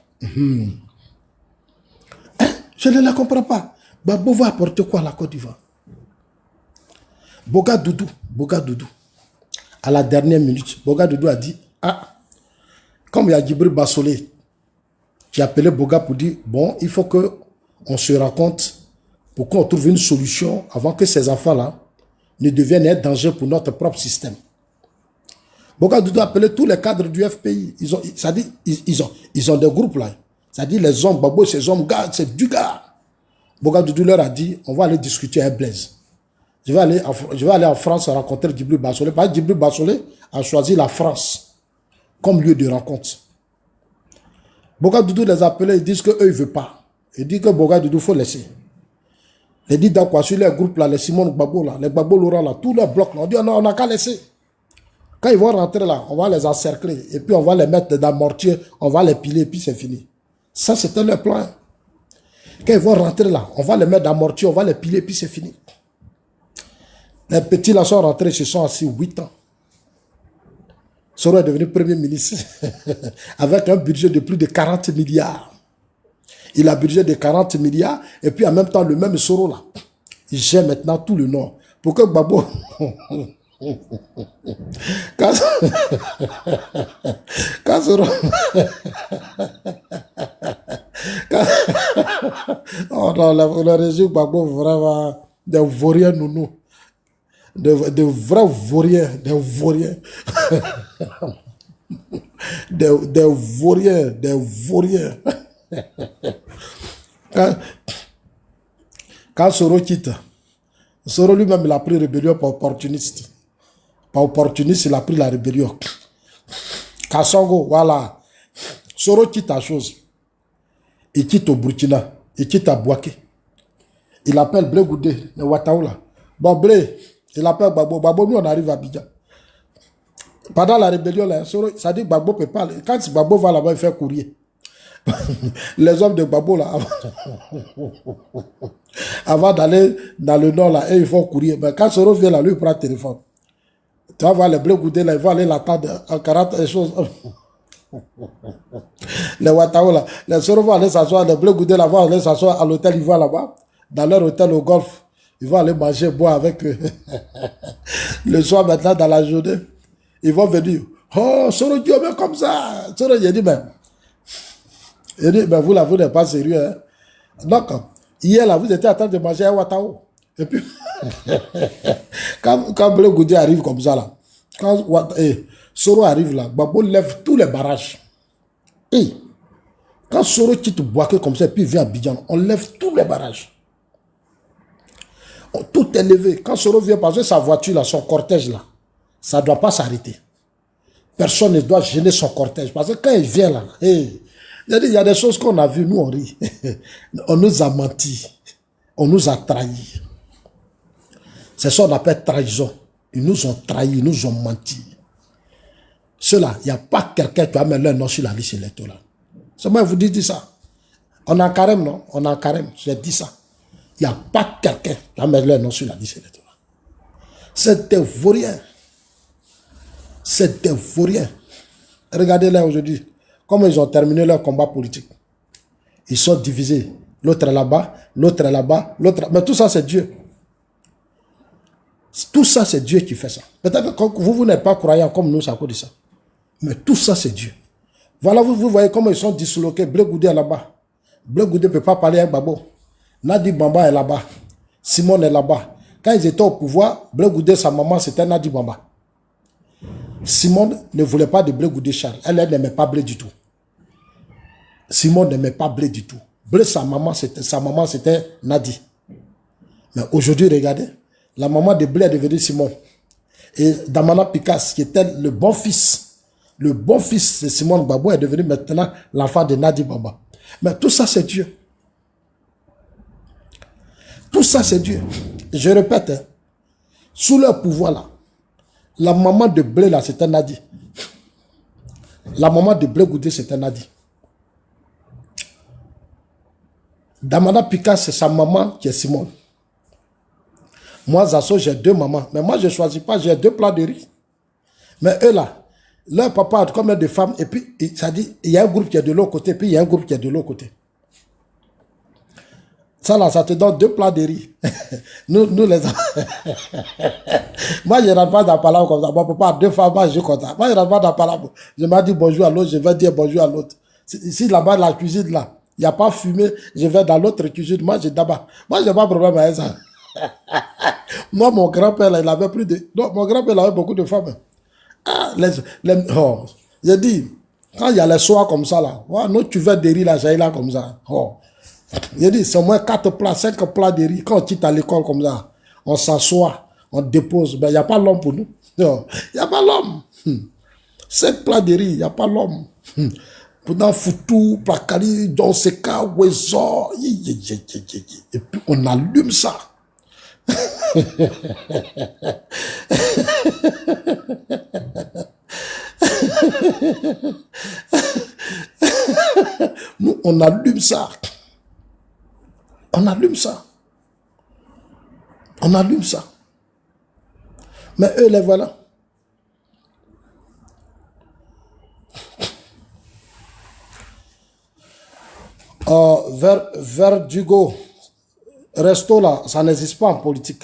Je ne la comprends pas. Gbagbo va apporter quoi à la Côte d'Ivoire? Boga Doudou, à la dernière minute, Boga Doudou a dit, comme il y a Djibril Bassolé qui a appelé Boga pour dire, bon, il faut qu'on se rencontre pour qu'on trouve une solution avant que ces enfants-là ne deviennent un danger pour notre propre système. Boga Doudou a appelé tous les cadres du FPI. Ils ont des groupes là. C'est-à-dire les hommes, Gbagbo, ces hommes, gars, c'est du gars. Boga Doudou leur a dit, on va aller discuter avec Blaise. Je vais aller en France rencontrer Djibril Bassolé. Parce que Djibril Bassolé a choisi la France comme lieu de rencontre. Boga Doudou les a appelés, ils disent qu'eux, ils ne veulent pas. Ils disent que Boga Doudou, il faut laisser. Ils disent dans quoi, sur les groupes là, les Simon Gbagbo là, les Gbagbo Laurent là, tous les blocs là, on dit non, on n'a qu'à laisser. Quand ils vont rentrer là, on va les encercler et puis on va les mettre dans le mortier, on va les piler et puis c'est fini. Ça, c'était leur plan. Quand ils vont rentrer là, on va les mettre dans le mortier, on va les piler et puis c'est fini. Les petits là sont rentrés, ils se sont assis 8 ans. Soro est devenu premier ministre avec un budget de plus de 40 milliards. Il a un budget de 40 milliards et puis en même temps, le même Soro là, il gère maintenant tout le Nord. Pour que Gbagbo... quand Soro... oh non, le régime Gbagbo vraiment des vauriens nounous. De vrais vauriens, des vauriens. Des vauriens, des vauriens. Quand Soro quitte, Soro lui-même, il a pris rébellion par opportuniste. Par opportuniste, il a pris la rébellion. Kassongo, voilà. Soro quitte la chose. Il quitte au Burkina. Il quitte à Bouaké. Il appelle Blé Goudé, le Wataoula. Bon, Blé, il appelle Gbagbo. Gbagbo, nous, on arrive à Abidjan. Pendant la rébellion, là, Soro, ça dit que Gbagbo peut pas. Quand Gbagbo va là-bas, il fait courrier. Les hommes de Gbagbo, là, avant d'aller dans le nord, là, ils font courrier. Mais quand Soro vient là, lui, il prend le téléphone. Tu vas voir les Blé Goudé, là, ils vont aller l'attendre en 40 choses. Les Watao, là, les Soro vont aller s'asseoir, les Blé Goudé, là, vont aller s'asseoir à l'hôtel, ils vont là-bas. Dans leur hôtel au golf, ils vont aller manger, boire avec eux. Le soir, maintenant, dans la journée, ils vont venir. Oh, Soro Dieu, mais comme ça. Soro, il dit, mais vous là, vous n'êtes pas sérieux. Hein? Donc, hier, là, vous étiez en train de manger un Watao. Et puis, quand Blé Goudé arrive comme ça, là, quand Soro arrive là, Gbagbo lève tous les barrages. Et quand Soro quitte Bouaké comme ça, et puis il vient à Abidjan, on lève tous les barrages. Tout est levé. Quand Soro vient passer sa voiture, là, son cortège, là, ça ne doit pas s'arrêter. Personne ne doit gêner son cortège. Parce que quand il vient là, il y a des choses qu'on a vues, nous on rit. On nous a menti. On nous a trahis. C'est ça qu'on appelle trahison. Ils nous ont trahis, ils nous ont menti. Ceux-là, il n'y a pas quelqu'un qui va mettre leur nom sur la liste électorale. C'est moi, je vous dis ça. On a un carême, non? On a un carême. J'ai dit ça. Il n'y a pas quelqu'un qui va mettre leur nom sur la liste électorale. C'est des vauriens. C'est des vauriens. Regardez-les aujourd'hui. Comment ils ont terminé leur combat politique. Ils sont divisés. L'autre est là-bas, l'autre est là-bas, l'autre... Mais tout ça, c'est Dieu. Tout ça, c'est Dieu qui fait ça. Peut-être que vous n'êtes pas croyant comme nous, c'est à cause de ça. Mais tout ça, c'est Dieu. Voilà, vous voyez comment ils sont disloqués. Blé Goudé est là-bas. Blé Goudé ne peut pas parler avec Babo. Nadi Bamba est là-bas. Simon est là-bas. Quand ils étaient au pouvoir, Blé Goudé, sa maman, c'était Nadi Bamba. Simon ne voulait pas de Blé Goudé Charles. Elle n'aimait pas Blé du tout. Simon n'aimait pas Blé du tout. Blé, sa maman, c'était Nadi. Mais aujourd'hui, regardez, la maman de Blé est devenue Simon. Et Damana Picasse, qui était le bon fils de Simon Gbagbo, est devenu maintenant l'enfant de Nadi Bamba. Mais tout ça, c'est Dieu. Tout ça, c'est Dieu. Je répète, hein, sous leur pouvoir là, la maman de Blé là, c'était Nadi. La maman de Blé Goudé, c'était Nadi. Damana Picasse, c'est sa maman qui est Simone. Moi, Zasso, j'ai deux mamans. Mais moi, je ne choisis pas, j'ai deux plats de riz. Mais eux là, leur papa a combien de femmes, et puis, ça dit, il y a un groupe qui est de l'autre côté, puis il y a un groupe qui est de l'autre côté. Ça là, ça te donne deux plats de riz. nous les... Moi, je ne rentre pas dans la palabre comme ça. Mon papa a deux femmes, moi, je comme ça. Moi, je ne rentre pas dans la palabre. Je m'ai dit bonjour à l'autre, je vais dire bonjour à l'autre. Si là-bas, la cuisine là, il n'y a pas fumé, je vais dans l'autre cuisine. Moi, j'ai d'abord. Moi, je n'ai pas de problème avec ça. Moi, mon grand-père, là, il avait plus de... Non, mon grand-père, il avait beaucoup de femmes. Ah, oh. J'ai dit, quand il y a les soirs comme ça, là, oh, nous, tu veux des riz, là, j'ai là, comme ça. Oh. J'ai dit, c'est au moins 4 plats, 5 plats de riz. Quand on quitte à l'école comme ça, on s'assoit, on dépose. Ben, il n'y a pas l'homme pour nous. Il n'y a pas l'homme. 5 plats de riz, il n'y a pas l'homme. Pendant Foutou, Plakali, Donseka, Wezo. Et puis, on allume ça. Nous, on allume ça. On allume ça. On allume ça. Mais eux, les voilà. Verdugo, resto là, ça n'existe pas en politique.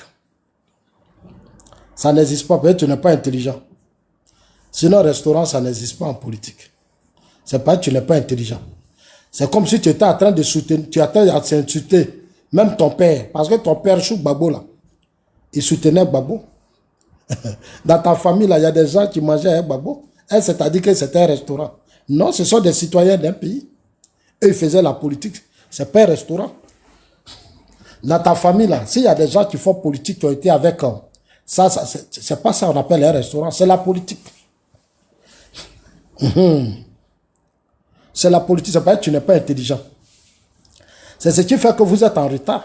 Ça n'existe pas, peut-être que tu n'es pas intelligent. Sinon, restaurant, ça n'existe pas en politique. C'est pas que tu n'es pas intelligent. C'est comme si tu étais en train de soutenir, tu étais en train d'insulter même ton père. Parce que ton père, Chou Gbagbo, là, il soutenait Gbagbo. Dans ta famille, là, il y a des gens qui mangeaient avec Gbagbo. C'est-à-dire que c'était un restaurant. Non, ce sont des citoyens d'un pays. Eux, ils faisaient la politique. C'est pas un restaurant. Dans ta famille, là, s'il y a des gens qui font politique, qui ont été avec... ça c'est pas ça qu'on appelle un restaurant, c'est la politique. C'est la politique, c'est pas que tu n'es pas intelligent. C'est ce qui fait que vous êtes en retard.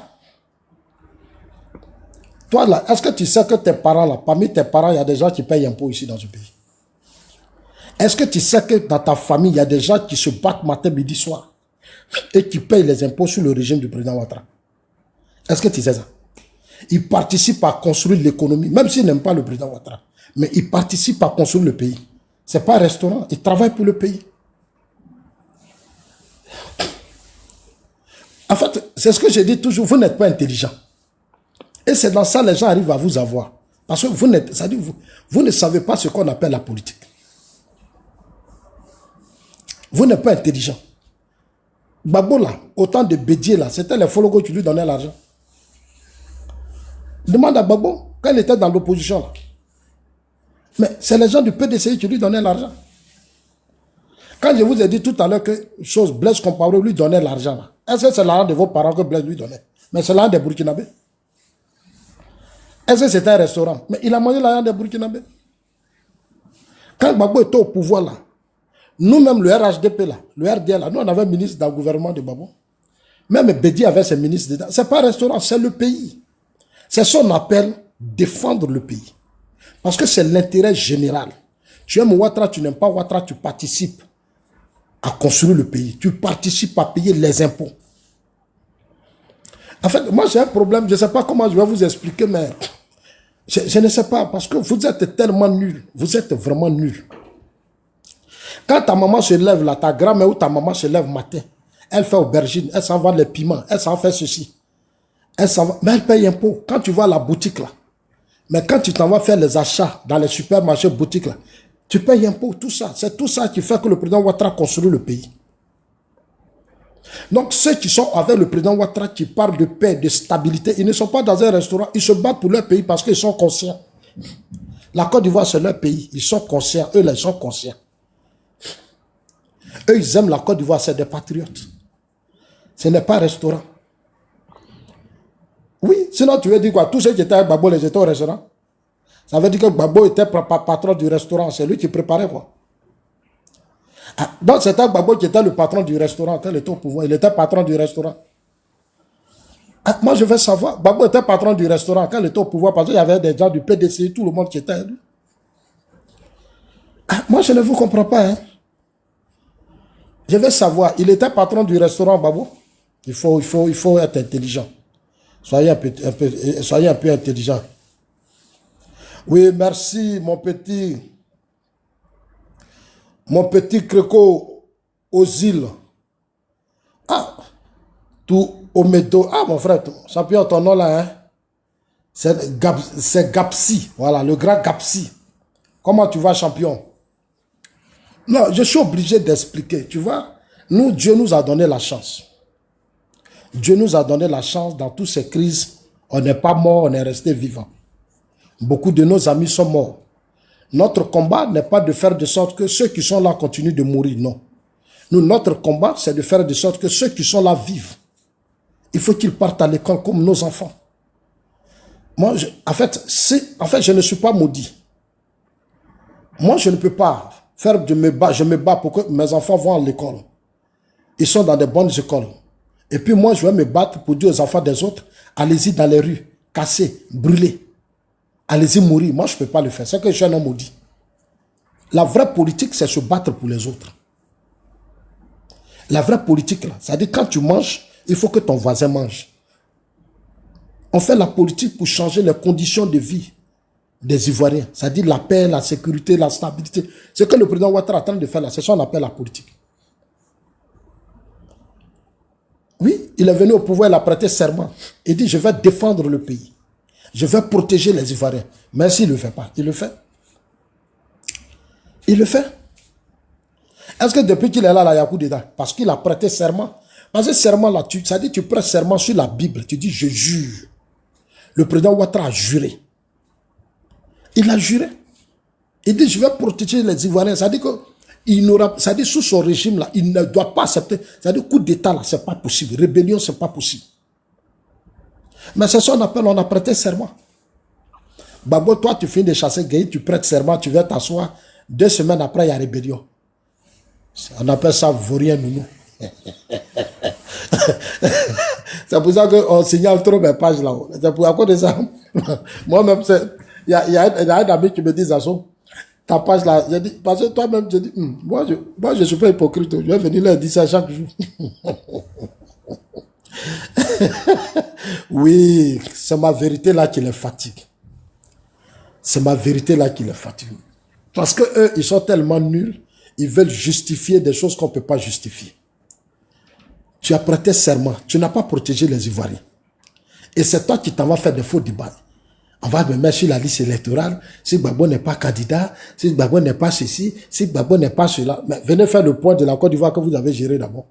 Toi, là, est-ce que tu sais que tes parents, là, parmi tes parents, il y a des gens qui payent impôts ici dans ce pays? Est-ce que tu sais que dans ta famille, il y a des gens qui se battent matin, midi, soir et qui payent les impôts sur le régime du président Ouattara? Est-ce que tu sais ça? Ils participent à construire l'économie, même s'ils n'aiment pas le président Ouattara. Mais ils participent à construire le pays. Ce n'est pas un restaurant, ils travaillent pour le pays. En fait, c'est ce que je dis toujours, vous n'êtes pas intelligent. Et c'est dans ça que les gens arrivent à vous avoir. Parce que vous ne savez pas ce qu'on appelle la politique. Vous n'êtes pas intelligent. Gbagbo là, autant de Bédier là, c'était les Fologos qui lui donnaient l'argent. Demande à Gbagbo, quand il était dans l'opposition là. Mais c'est les gens du PDCI qui lui donnaient l'argent. Quand je vous ai dit tout à l'heure que Blaise Compaoré lui donnait l'argent là, est-ce que c'est l'argent de vos parents que Blaise lui donnait? Mais c'est l'argent des Burkinabés. Est-ce que c'était un restaurant? Mais il a mangé l'argent des Burkinabés. Quand Gbagbo était au pouvoir là, nous-mêmes, le RHDP là, le RDL là, nous on avait un ministre dans le gouvernement de Gbagbo. Même Bédi avait ses ministres dedans. Ce n'est pas un restaurant, c'est le pays. C'est ce qu'on appelle défendre le pays. Parce que c'est l'intérêt général. Tu aimes Ouattara, tu n'aimes pas Ouattara, tu participes à construire le pays. Tu participes à payer les impôts. En fait, moi j'ai un problème, je ne sais pas comment je vais vous expliquer, mais je ne sais pas, parce que vous êtes tellement nuls. Vous êtes vraiment nuls. Quand ta maman se lève là, ta grand-mère ou ta maman se lève matin, elle fait aubergine, elle s'en va les piments, elle s'en fait ceci. Elle s'en va, mais elle paye impôt. Quand tu vas à la boutique là, mais quand tu t'en vas faire les achats dans les supermarchés, boutiques là, tu payes impôt, tout ça. C'est tout ça qui fait que le président Ouattara construit le pays. Donc ceux qui sont avec le président Ouattara, qui parlent de paix, de stabilité, ils ne sont pas dans un restaurant, ils se battent pour leur pays parce qu'ils sont conscients. La Côte d'Ivoire, c'est leur pays, ils sont conscients, eux là, ils sont conscients. Eux, ils aiment la Côte d'Ivoire, c'est des patriotes. Ce n'est pas un restaurant. Oui, sinon tu veux dire quoi? Tous ceux qui étaient avec Gbagbo, ils étaient au restaurant. Ça veut dire que Gbagbo était patron du restaurant, c'est lui qui préparait quoi. Ah, donc c'était Gbagbo qui était le patron du restaurant, quand il était au pouvoir, il était patron du restaurant. Ah, moi je veux savoir, Gbagbo était patron du restaurant quand il était au pouvoir, parce qu'il y avait des gens du PDC, tout le monde qui était avec lui. Ah, moi je ne vous comprends pas, hein. Je veux savoir, il était patron du restaurant, Gbagbo. Il faut être intelligent. Soyez un peu intelligent. Oui, merci, mon petit Créco aux îles. Ah, tout au médo. Ah, mon frère, champion, ton nom là, hein? C'est Gapsi. Voilà, le grand Gapsi. Comment tu vas, champion? Non, je suis obligé d'expliquer. Tu vois, nous, Dieu nous a donné la chance. Dieu nous a donné la chance dans toutes ces crises. On n'est pas mort, on est resté vivant. Beaucoup de nos amis sont morts. Notre combat n'est pas de faire de sorte que ceux qui sont là continuent de mourir, non. Nous, notre combat, c'est de faire de sorte que ceux qui sont là vivent. Il faut qu'ils partent à l'école comme nos enfants. Moi, en fait, je ne suis pas maudit. Moi, je ne peux pas faire je me bats pour que mes enfants vont à l'école. Ils sont dans de bonnes écoles. Et puis moi, je vais me battre pour dire aux enfants des autres, allez-y dans les rues, cassez, brûlez. Allez-y mourir. Moi, je ne peux pas le faire. C'est que je suis un homme maudit. La vraie politique, c'est se battre pour les autres. La vraie politique, là, c'est-à-dire quand tu manges, il faut que ton voisin mange. On fait la politique pour changer les conditions de vie des Ivoiriens. C'est-à-dire la paix, la sécurité, la stabilité. Ce que le président Ouattara est en train de faire là, c'est ça qu'on appelle la politique. Oui, il est venu au pouvoir, il a prêté serment. Il dit, je vais défendre le pays. Je vais protéger les Ivoiriens. Mais s'il ne le fait pas, il le fait. Il le fait. Est-ce que depuis qu'il est là, il y a un coup dedans? Parce qu'il a prêté serment. Parce que serment là, ça dit tu prêtes serment sur la Bible. Tu dis, je jure. Le président Ouattara a juré. Il a juré. Il dit, je vais protéger les Ivoiriens. Ça dit que, ça dit, sous son régime, là, il ne doit pas accepter. Ça dit, coup d'État, là, c'est pas possible. Rébellion, c'est pas possible. Mais c'est ça qu'on appelle, on a prêté serment. Babo, toi, tu finis de chasser Gueye, tu prêtes serment, tu viens t'asseoir. 2 semaines après, il y a rébellion. On appelle ça vaurien nounou. C'est pour ça qu'on signale trop mes pages là-haut. C'est pour à cause de ça. Moi-même, il y a un ami qui me dit, Zazo, ta page là, j'ai dit, parce que toi-même, je dis, moi, je ne suis pas hypocrite. Je vais venir leur dire ça chaque jour. Oui, c'est ma vérité là qui les fatigue. C'est ma vérité là qui les fatigue. Parce que eux, ils sont tellement nuls, ils veulent justifier des choses qu'on ne peut pas justifier. Tu as prêté serment, tu n'as pas protégé les Ivoiriens. Et c'est toi qui t'en vas faire des faux débats. On va me mettre sur la liste électorale, si Gbagbo n'est pas candidat, si Gbagbo n'est pas ceci, si Gbagbo n'est pas cela. Mais venez faire le point de la Côte d'Ivoire que vous avez géré d'abord.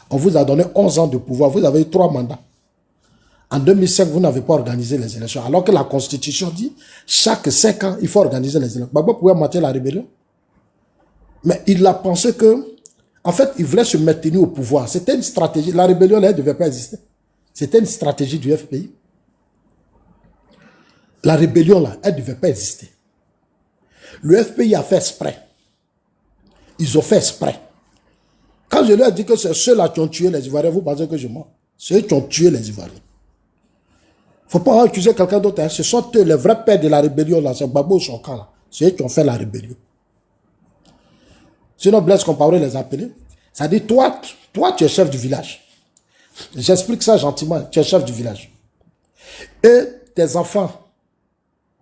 On vous a donné 11 ans de pouvoir, vous avez eu 3 mandats. En 2005, vous n'avez pas organisé les élections. Alors que la Constitution dit, chaque 5 ans, il faut organiser les élections. Gbagbo pouvait mater la rébellion. Mais il a pensé que, en fait, il voulait se maintenir au pouvoir. C'était une stratégie. La rébellion, là, elle ne devait pas exister. C'était une stratégie du FPI. La rébellion, là, elle ne devait pas exister. Le FPI a fait exprès. Ils ont fait exprès. Quand je leur ai dit que c'est ceux-là qui ont tué les Ivoiriens, vous pensez que je mens? C'est eux qui ont tué les Ivoiriens. Il ne faut pas accuser quelqu'un d'autre. Hein. Ce sont eux, les vrais pères de la rébellion, là. C'est Gbagbo Sonko, là. C'est eux qui ont fait la rébellion. Sinon, Blaise Compaoré les a appelés. Ça dit, toi, tu es chef du village. J'explique ça gentiment. Tu es chef du village. Et tes enfants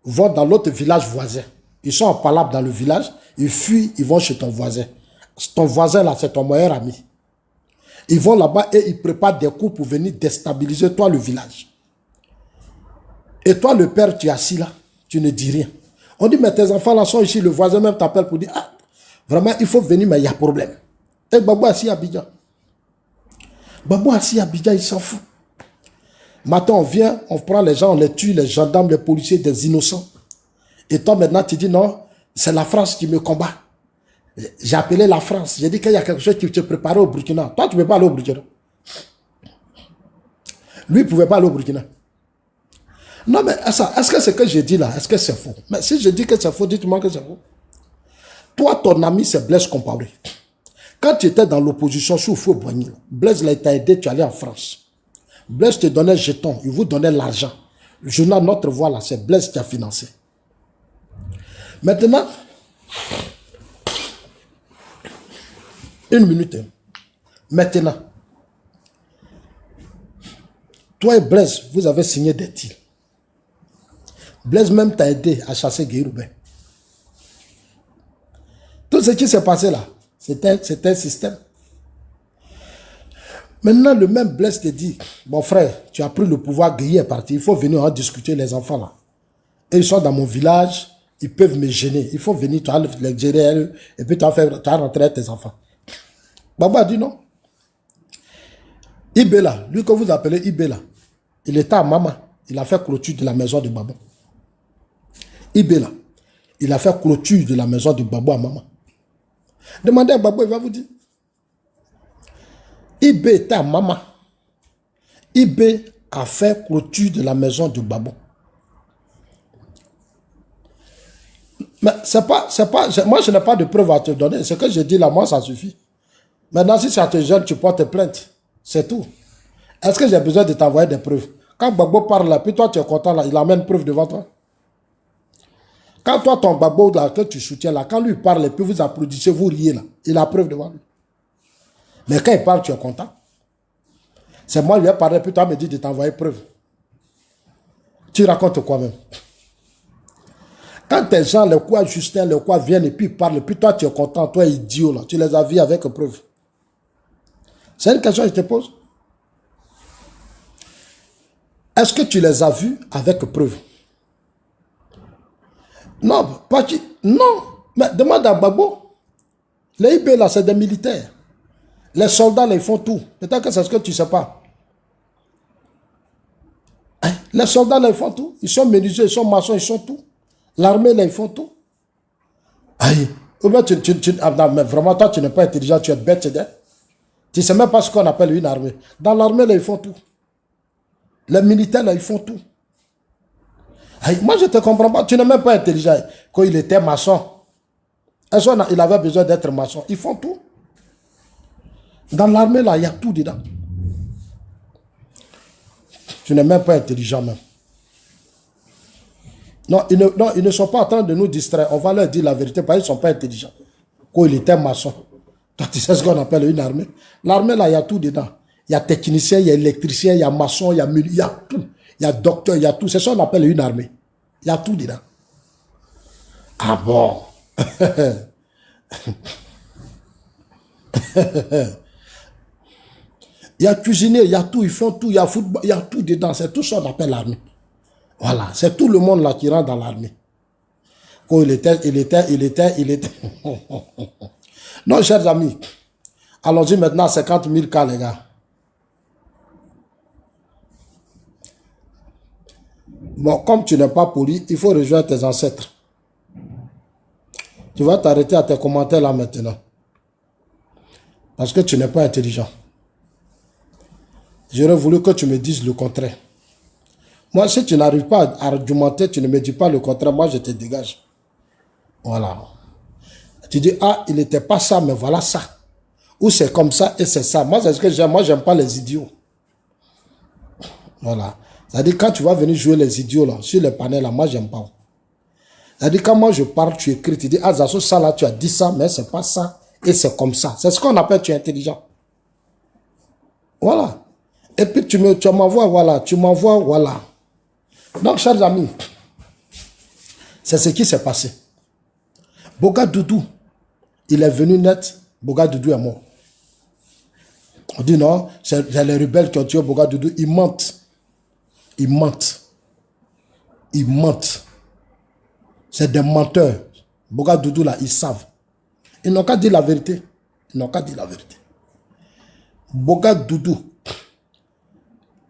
vont dans l'autre village voisin. Ils sont en palabre dans le village. Ils fuient, ils vont chez ton voisin. Ton voisin, là, c'est ton meilleur ami. Ils vont là-bas et ils préparent des coups pour venir déstabiliser toi, le village. Et toi, le père, tu es assis là. Tu ne dis rien. On dit, mais tes enfants là sont ici. Le voisin même t'appelle pour dire, ah, vraiment, il faut venir, mais il y a problème. Et Gbagbo assis à Abidjan. Gbagbo assis à Abidjan, il s'en fout. Maintenant, on vient, on prend les gens, on les tue, les gendarmes, les policiers, des innocents. Et toi, maintenant, tu dis, non, c'est la France qui me combat. J'ai appelé la France. J'ai dit qu'il y a quelque chose qui te préparait au Burkina. Toi, tu ne peux pas aller au Burkina. Lui, il ne pouvait pas aller au Burkina. Non, mais est-ce que ce que j'ai dit là, est-ce que c'est faux? Mais si je dis que c'est faux, dites-moi que c'est faux. Toi, ton ami, c'est Blaise Compaoré. Quand tu étais dans l'opposition sous Fou Boigny, Blaise t'a aidé, tu allais en France. Blaise te donnait jeton, il vous donnait l'argent. Le journal Notre Voix, là, c'est Blaise qui a financé. Maintenant, 1 minute. Maintenant, toi et Blaise, vous avez signé des deals. Blaise même t'a aidé à chasser Gueye Roubaix. Tout ce qui s'est passé là, c'était un système. Maintenant, le même Blaise te dit, mon frère, tu as pris le pouvoir, Gueye est parti, il faut venir en discuter les enfants là. Et ils sont dans mon village, ils peuvent me gêner. Il faut venir, tu vas les gérer, et puis tu vas rentrer tes enfants. Gbagbo a dit non. Ibé là, lui que vous appelez Ibé là, il était à Mama, il a fait clôture de la maison de Gbagbo. Ibé là, il a fait clôture de la maison de Gbagbo à Mama. Demandez à Gbagbo, il va vous dire. Ibé était à Mama. Ibé a fait clôture de la maison de Gbagbo. Mais moi je n'ai pas de preuves à te donner. Ce que je dis là, moi ça suffit. Maintenant si ça te gêne, tu portes plainte. C'est tout. Est-ce que j'ai besoin de t'envoyer des preuves? Quand Gbagbo parle là, puis toi tu es content là, il amène preuve devant toi. Quand toi ton Gbagbo là, que tu soutiens là, quand lui parle et puis vous applaudissez, vous riez là, il a preuve devant lui. Mais quand il parle, tu es content. C'est moi lui ai parlé, puis toi me dis de t'envoyer preuve. Tu racontes quoi même? Quand tes gens, les quoi Justin, les quoi viennent et puis ils parlent, puis toi tu es content, toi idiot là, tu les as vus avec preuve. C'est une question que je te pose. Est-ce que tu les as vus avec preuve? Non, pas qui. Non, mais demande à Gbagbo. Les IB là, c'est des militaires. Les soldats là, ils font tout. Peut-être que c'est ce que tu ne sais pas. Hein? Les soldats là, ils font tout. Ils sont menuisiers, ils sont maçons, ils font tout. L'armée là, ils font tout. Aïe. Ou bien non, mais vraiment, toi, tu n'es pas intelligent, tu es bête. Tu ne sais même pas ce qu'on appelle une armée. Dans l'armée, là, ils font tout. Les militaires, là, ils font tout. Aïe, moi, je ne te comprends pas. Tu n'es même pas intelligent. Quand il était maçon, il avait besoin d'être maçon. Ils font tout. Dans l'armée, là, il y a tout dedans. Tu n'es même pas intelligent, même. Non, ils ne sont pas en train de nous distraire. On va leur dire la vérité, parce qu'ils ne sont pas intelligents. Quand il était maçon. Toi, tu sais ce qu'on appelle une armée. L'armée, là, il y a tout dedans. Il y a technicien, il y a électricien, il y a maçon, il y a tout. Il y a docteur, il y a tout. C'est ça qu'on appelle une armée. Il y a tout dedans. Ah bon? Il y a cuisinier, il y a tout, ils font tout, il y a football, il y a tout dedans. C'est tout ça qu'on appelle l'armée. Voilà, c'est tout le monde là qui rentre dans l'armée. Quand il était. Non, chers amis, allons-y maintenant à 50 000 cas, les gars. Bon, comme tu n'es pas poli, il faut rejoindre tes ancêtres. Tu vas t'arrêter à tes commentaires là maintenant. Parce que tu n'es pas intelligent. J'aurais voulu que tu me dises le contraire. Moi, si tu n'arrives pas à argumenter, tu ne me dis pas le contraire, moi je te dégage. Voilà. Tu dis, ah, il n'était pas ça, mais voilà ça. Ou c'est comme ça et c'est ça. Moi, c'est ce que j'aime. Moi, j'aime pas les idiots. Voilà. C'est-à-dire, quand tu vas venir jouer les idiots là, sur les panels là, moi, j'aime pas. C'est-à-dire, quand moi je parle, tu écris, tu dis, ah, Zasso, ça là, tu as dit ça, mais c'est pas ça. Et c'est comme ça. C'est ce qu'on appelle, tu es intelligent. Voilà. Et puis, tu m'envoies, voilà. Tu m'envoies, voilà. Donc, chers amis, c'est ce qui s'est passé. Boga Doudou, il est venu net, Boga Doudou est mort. On dit non, c'est les rebelles qui ont tué Boga Doudou. Ils mentent. Ils mentent. Ils mentent. C'est des menteurs. Boga Doudou, là, ils savent. Ils n'ont qu'à dire la vérité. Ils n'ont qu'à dire la vérité. Boga Doudou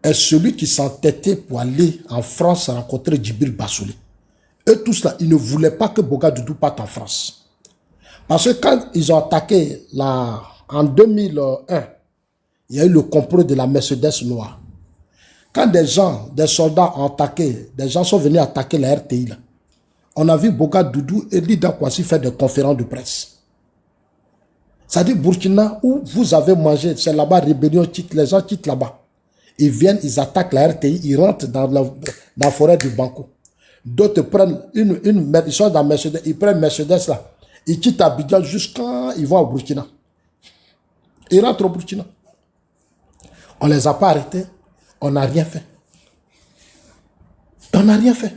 est celui qui s'entêtait pour aller en France rencontrer Djibril Bassouli. Eux tous là, ils ne voulaient pas que Boga Doudou parte en France. Parce que quand ils ont attaqué en 2001, il y a eu le complot de la Mercedes noire. Quand des soldats ont attaqué, des gens sont venus attaquer la RTI là, on a vu Boga Doudou et Lida Kwasi faire des conférences de presse. C'est-à-dire Burkina, où vous avez mangé, c'est là-bas, rébellion, les gens quittent là-bas. Ils viennent, ils attaquent la RTI, ils rentrent dans la forêt du Banco. D'autres prennent ils sont dans Mercedes, ils prennent Mercedes là, ils quittent Abidjan jusqu'à ils vont au Burkina. Ils rentrent au Burkina. On ne les a pas arrêtés, on n'a rien fait. On n'a rien fait.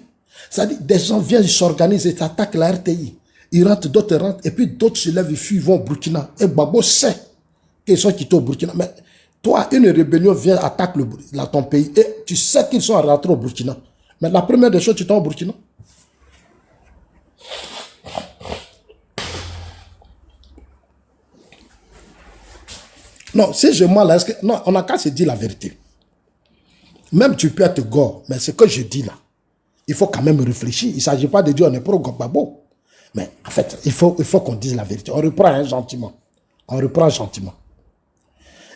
C'est-à-dire, des gens viennent, ils s'organisent, ils attaquent la RTI. Ils rentrent, d'autres rentrent, et puis d'autres se lèvent, ils fuient, ils vont au Burkina. Et Babo sait qu'ils sont quittés au Burkina. Mais toi, une rébellion vient, attaque ton pays, et tu sais qu'ils sont rentrés au Burkina. Mais la première des choses, tu t'es au Burkina. Non, si je mens là, non, on n'a qu'à se dire la vérité. Même tu peux être gore, mais ce que je dis là, il faut quand même réfléchir. Il ne s'agit pas de dire on est pro Gbagbo. Mais en fait, il faut qu'on dise la vérité. On reprend gentiment. On reprend gentiment.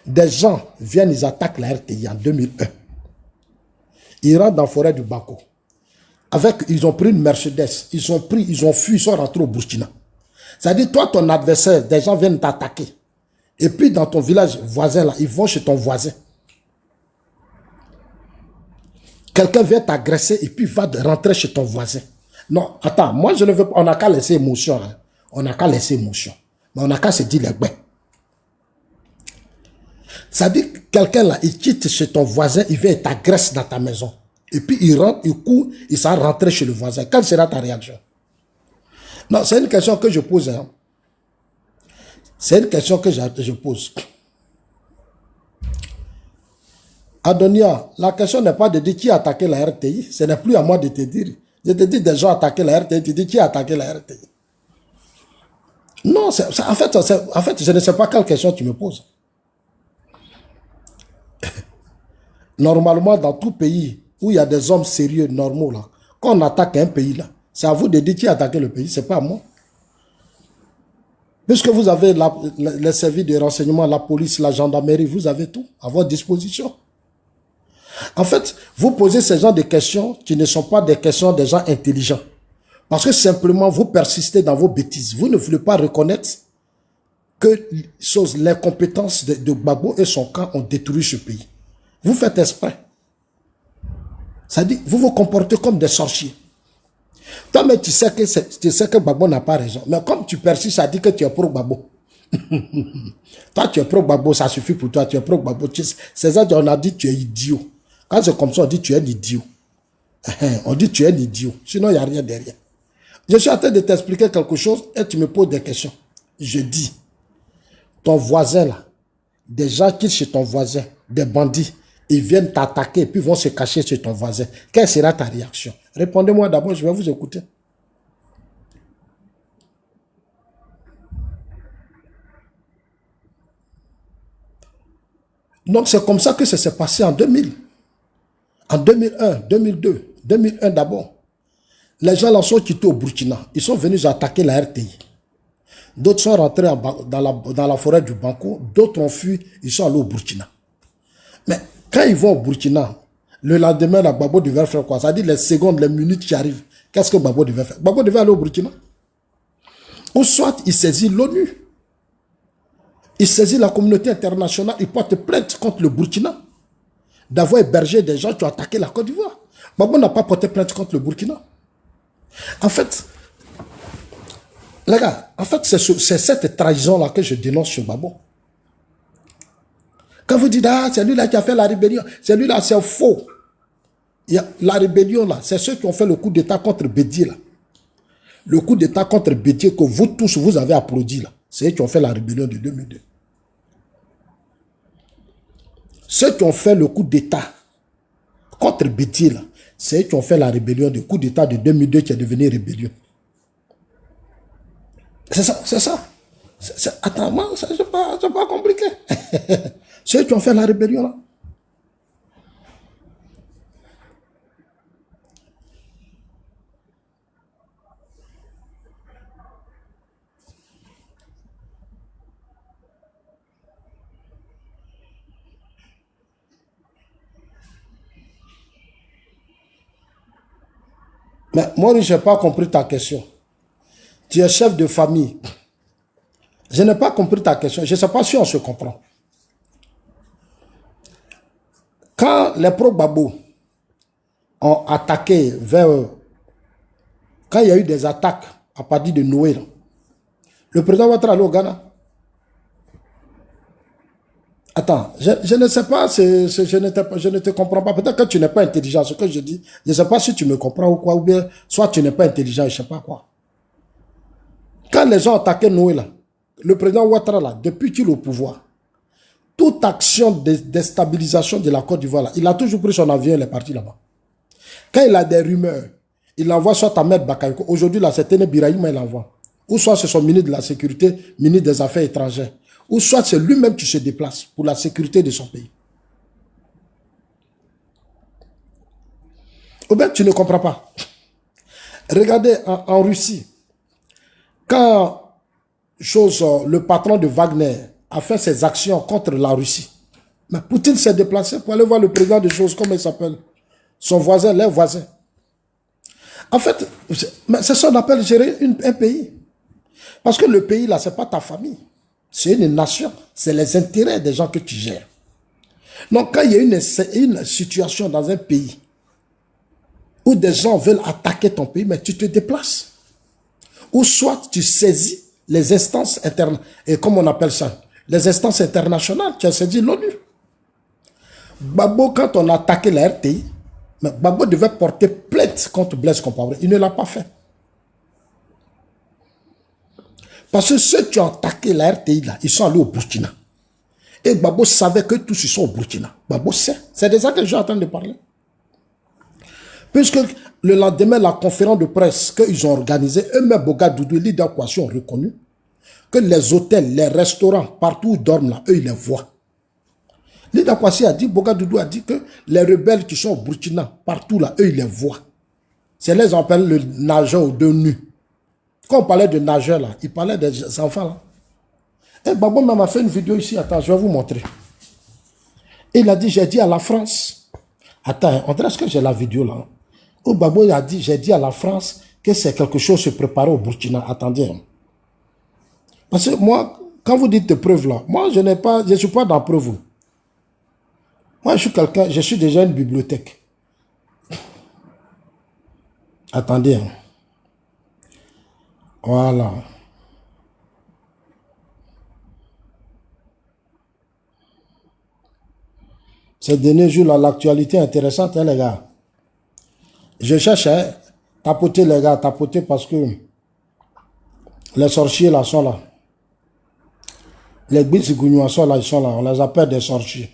Des gens viennent, ils attaquent la RTI en 2001. Ils rentrent dans la forêt du Bako. Ils ont pris une Mercedes. Ils ont fui, ils sont rentrés au Burkina. C'est-à-dire, toi, ton adversaire, des gens viennent t'attaquer. Et puis, dans ton village voisin, là, ils vont chez ton voisin. Quelqu'un vient t'agresser et puis va rentrer chez ton voisin. Non, attends, moi, je ne veux pas. On n'a qu'à laisser émotion. Hein. On n'a qu'à laisser émotion. Mais on n'a qu'à se dire les bêtes. C'est-à-dire que quelqu'un là, il quitte chez ton voisin, il vient et t'agresse dans ta maison. Et puis il rentre, il court, il s'en rentre chez le voisin. Quelle sera ta réaction? Non, c'est une question que je pose. Hein. C'est une question que je pose. Adonia, la question n'est pas de dire qui a attaqué la RTI. Ce n'est plus à moi de te dire. Je te dis des gens attaqué la RTI, tu dis qui a attaqué la RTI. Non, en fait, je ne sais pas quelle question tu me poses. Normalement, dans tout pays où il y a des hommes sérieux, normaux, là, quand on attaque un pays, là, c'est à vous de dire qui a attaqué le pays, c'est pas à moi. Puisque vous avez les services de renseignement, la police, la gendarmerie, vous avez tout à votre disposition. En fait, vous posez ce genre de questions qui ne sont pas des questions des gens intelligents. Parce que simplement, vous persistez dans vos bêtises. Vous ne voulez pas reconnaître que les compétences de Gbagbo et son camp ont détruit ce pays. Vous faites exprès. Ça dit, vous vous comportez comme des sorciers. Toi, mais tu sais que Gbagbo n'a pas raison. Mais comme tu persistes, ça dit que tu es pro Gbagbo. Toi, tu es pro Gbagbo, ça suffit pour toi. Tu es pro Gbagbo. C'est ça qu'on a dit tu es idiot. Quand c'est comme ça, on dit tu es un idiot. On dit tu es un idiot. Sinon, il n'y a rien derrière. Je suis en train de t'expliquer quelque chose et tu me poses des questions. Je dis, ton voisin là, des gens qui chez ton voisin, des bandits, ils viennent t'attaquer et puis vont se cacher chez ton voisin. Quelle sera ta réaction? Répondez-moi d'abord, je vais vous écouter. Donc c'est comme ça que ça s'est passé en 2000. En 2001, 2002, 2001 d'abord. Les gens là sont quittés au Burkina. Ils sont venus attaquer la RTI. D'autres sont rentrés dans la forêt du Banco. D'autres ont fui. Ils sont allés au Burkina. Mais quand ils vont au Burkina, le lendemain, la Gbagbo devait faire quoi? Ça dit les secondes, les minutes qui arrivent. Qu'est-ce que Gbagbo devait faire? Gbagbo devait aller au Burkina. Ou soit il saisit l'ONU. Il saisit la communauté internationale. Il porte plainte contre le Burkina d'avoir hébergé des gens qui ont attaqué la Côte d'Ivoire. Gbagbo n'a pas porté plainte contre le Burkina. En fait, les gars, c'est cette trahison-là que je dénonce sur Gbagbo. Quand vous dites, ah, c'est lui-là qui a fait la rébellion, c'est lui-là, c'est faux. La rébellion, là, c'est ceux qui ont fait le coup d'État contre Bédié, là. Le coup d'État contre Bédié que vous tous, vous avez applaudi, là. C'est eux qui ont fait la rébellion de 2002. Ceux qui ont fait le coup d'État contre Bédié, là, c'est eux qui ont fait la rébellion, du coup d'État de 2002 qui est devenu rébellion. C'est ça, c'est ça. Attends, moi, c'est pas compliqué. C'est eux qui ont fait la rébellion, là. Mais moi, je n'ai pas compris ta question. Tu es chef de famille. Je n'ai pas compris ta question. Je ne sais pas si on se comprend. Quand les pro-Gbagbo ont attaqué vers... Quand il y a eu des attaques à partir de Noé, le président Ouattara allé au Ghana. Attends, je ne sais pas, je ne te comprends pas. Peut-être que tu n'es pas intelligent, ce que je dis. Je ne sais pas si tu me comprends ou quoi, ou bien soit tu n'es pas intelligent, je ne sais pas quoi. Quand les gens ont attaqué Noé, là, le président Ouattara, là, depuis qu'il est au pouvoir, toute action de déstabilisation de la Côte d'Ivoire, il a toujours pris son avion et il est parti là-bas. Quand il a des rumeurs, il envoie soit Ahmed Bakayoko, aujourd'hui, là, c'est Téné Birahim, il envoie. Ou soit c'est son ministre de la Sécurité, ministre des Affaires étrangères. Ou soit c'est lui-même qui se déplace pour la sécurité de son pays. Ou bien tu ne comprends pas. Regardez en Russie, quand le patron de Wagner a fait ses actions contre la Russie, mais Poutine s'est déplacé pour aller voir le président de choses, comment il s'appelle, son voisin, leur voisin. En fait, c'est ça qu'on appelle gérer un pays. Parce que le pays là, ce n'est pas ta famille. C'est une nation, c'est les intérêts des gens que tu gères. Donc, quand il y a une situation dans un pays où des gens veulent attaquer ton pays, mais tu te déplaces. Ou soit tu saisis les instances internes, et comme on appelle ça, les instances internationales, tu as saisi l'ONU. Gbagbo, quand on a attaqué la RTI, Gbagbo devait porter plainte contre Blaise Compaoré. Il ne l'a pas fait. Parce que ceux qui ont attaqué la RTI, là, ils sont allés au Burkina. Et Gbagbo savait que tous ils sont au Burkina. Gbagbo sait. C'est de ça que je suis en train de parler. Puisque le lendemain, la conférence de presse qu'ils ont organisée, eux-mêmes, Ouagadougou et Lydia Kouassi ont reconnu que les hôtels, les restaurants, partout où ils dorment là, eux, ils les voient. Lydia Kouassi a dit, Ouagadougou a dit que les rebelles qui sont au Burkina, partout là, eux, ils les voient. C'est les on appelle le nageur aux deux nus. Quand on parlait de nageurs là, il parlait des enfants là. Et Gbagbo m'a fait une vidéo ici. Attends, je vais vous montrer. Et il a dit, j'ai dit à la France. Attends, on dirait que j'ai la vidéo là. Où Gbagbo a dit, j'ai dit à la France que c'est quelque chose se préparer au Burkina. Attendez. Parce que moi, quand vous dites preuves là, moi je ne suis pas dans preuve. Moi je suis quelqu'un, je suis déjà une bibliothèque. Attendez. Voilà. Ces derniers jours là, l'actualité est intéressante, hein, les gars. Je cherche, hein, tapoter les gars, tapoter parce que les sorciers là sont là. Les Gbizigouinois sont là, ils sont là. On les appelle des sorciers.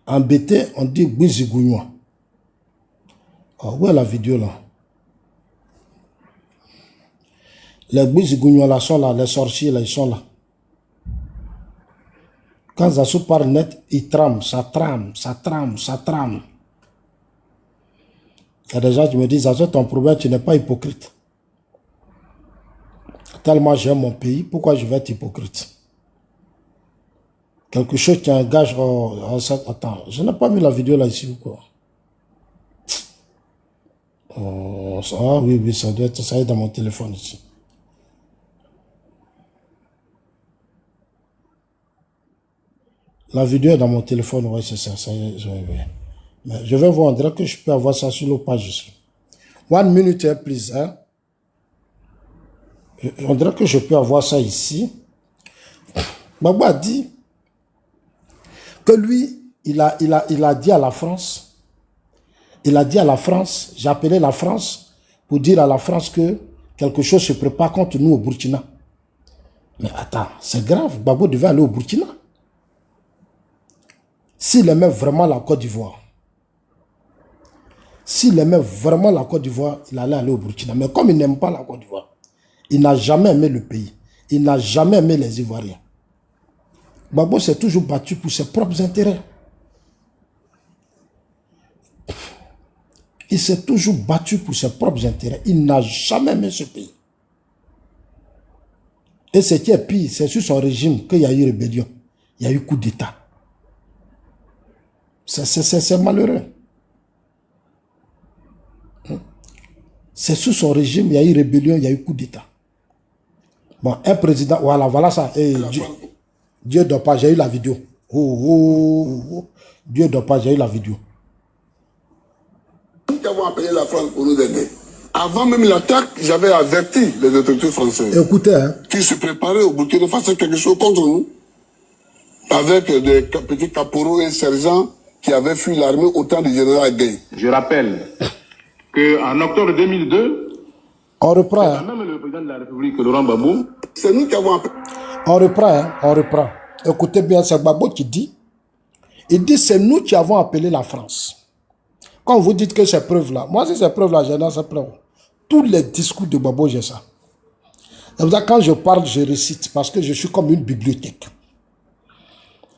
En BT, on dit Gbizigouinois. Oh, où est la vidéo là? Les Gbizigouinois là sont là, les sorciers là, ils sont là. Quand Zassou parle net, il trame, ça trame, ça trame, ça trame. Il y a des gens qui me disent, Zassou, ton problème, tu n'es pas hypocrite. Tellement j'aime mon pays, pourquoi je vais être hypocrite? Quelque chose qui engage... attends, je n'ai pas mis la vidéo là ici ou quoi? Ah oui, oui, ça doit être... Ça est dans mon téléphone ici. La vidéo est dans mon téléphone, oui, c'est ça. Ça y est, mais je vais voir, on dirait que je peux avoir ça sur nos pages ici. 1 minute, please. Hein? On dirait que je peux avoir ça ici. Gbagbo a dit que lui, il a dit à la France, j'ai appelé la France pour dire à la France que quelque chose se prépare contre nous au Burkina. Mais attends, c'est grave, Gbagbo devait aller au Burkina. S'il aimait vraiment la Côte d'Ivoire, il allait aller au Burkina. Mais comme il n'aime pas la Côte d'Ivoire, il n'a jamais aimé le pays, il n'a jamais aimé les Ivoiriens. Gbagbo s'est toujours battu pour ses propres intérêts. Il s'est toujours battu pour ses propres intérêts. Il n'a jamais aimé ce pays. Et ce qui est pire, c'est sur son régime qu'il y a eu rébellion. Il y a eu coup d'État. C'est malheureux. C'est sous son régime, il y a eu rébellion, il y a eu coup d'État. Bon, un président, voilà ça. Et Dieu ne dort pas, j'ai eu la vidéo. Dieu ne dort pas, j'ai eu la vidéo. Nous avons appelé la France pour nous aider. Avant même l'attaque, j'avais averti les autorités françaises. Écoutez, hein, qui se préparaient au Burkina Faso quelque chose contre nous. Avec des petits caporaux et sergents qui avaient fui l'armée au temps du général Gueye. Je rappelle qu'en octobre 2002, on reprend. Hein. même le président de la République, Laurent Gbagbo, c'est nous qui avons appelé. On reprend, hein, on reprend. Écoutez bien, c'est Gbagbo qui dit. Il dit, c'est nous qui avons appelé la France. Quand vous dites que ces preuves-là, moi, si ces preuves-là, j'ai dans ces preuves. Tous les discours de Gbagbo, j'ai ça. C'est pour ça que quand je parle, je récite, parce que je suis comme une bibliothèque.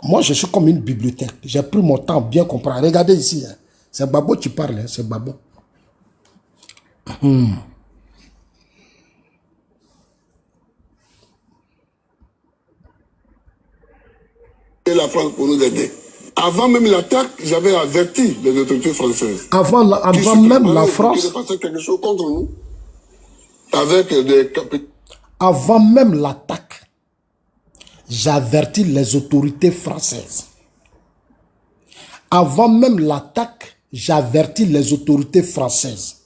Moi, je suis comme une bibliothèque. J'ai pris mon temps bien comprendre. Regardez ici, hein. C'est Gbagbo qui parle, hein. C'est Gbagbo. Et la France pour nous aider. Avant même l'attaque, j'avais averti les autorités françaises. Avant même la France. Qui se passait quelque chose contre nous. Avec des capitaines. Avant même l'attaque, j'avertis les autorités françaises. Avant même l'attaque, j'avertis les autorités françaises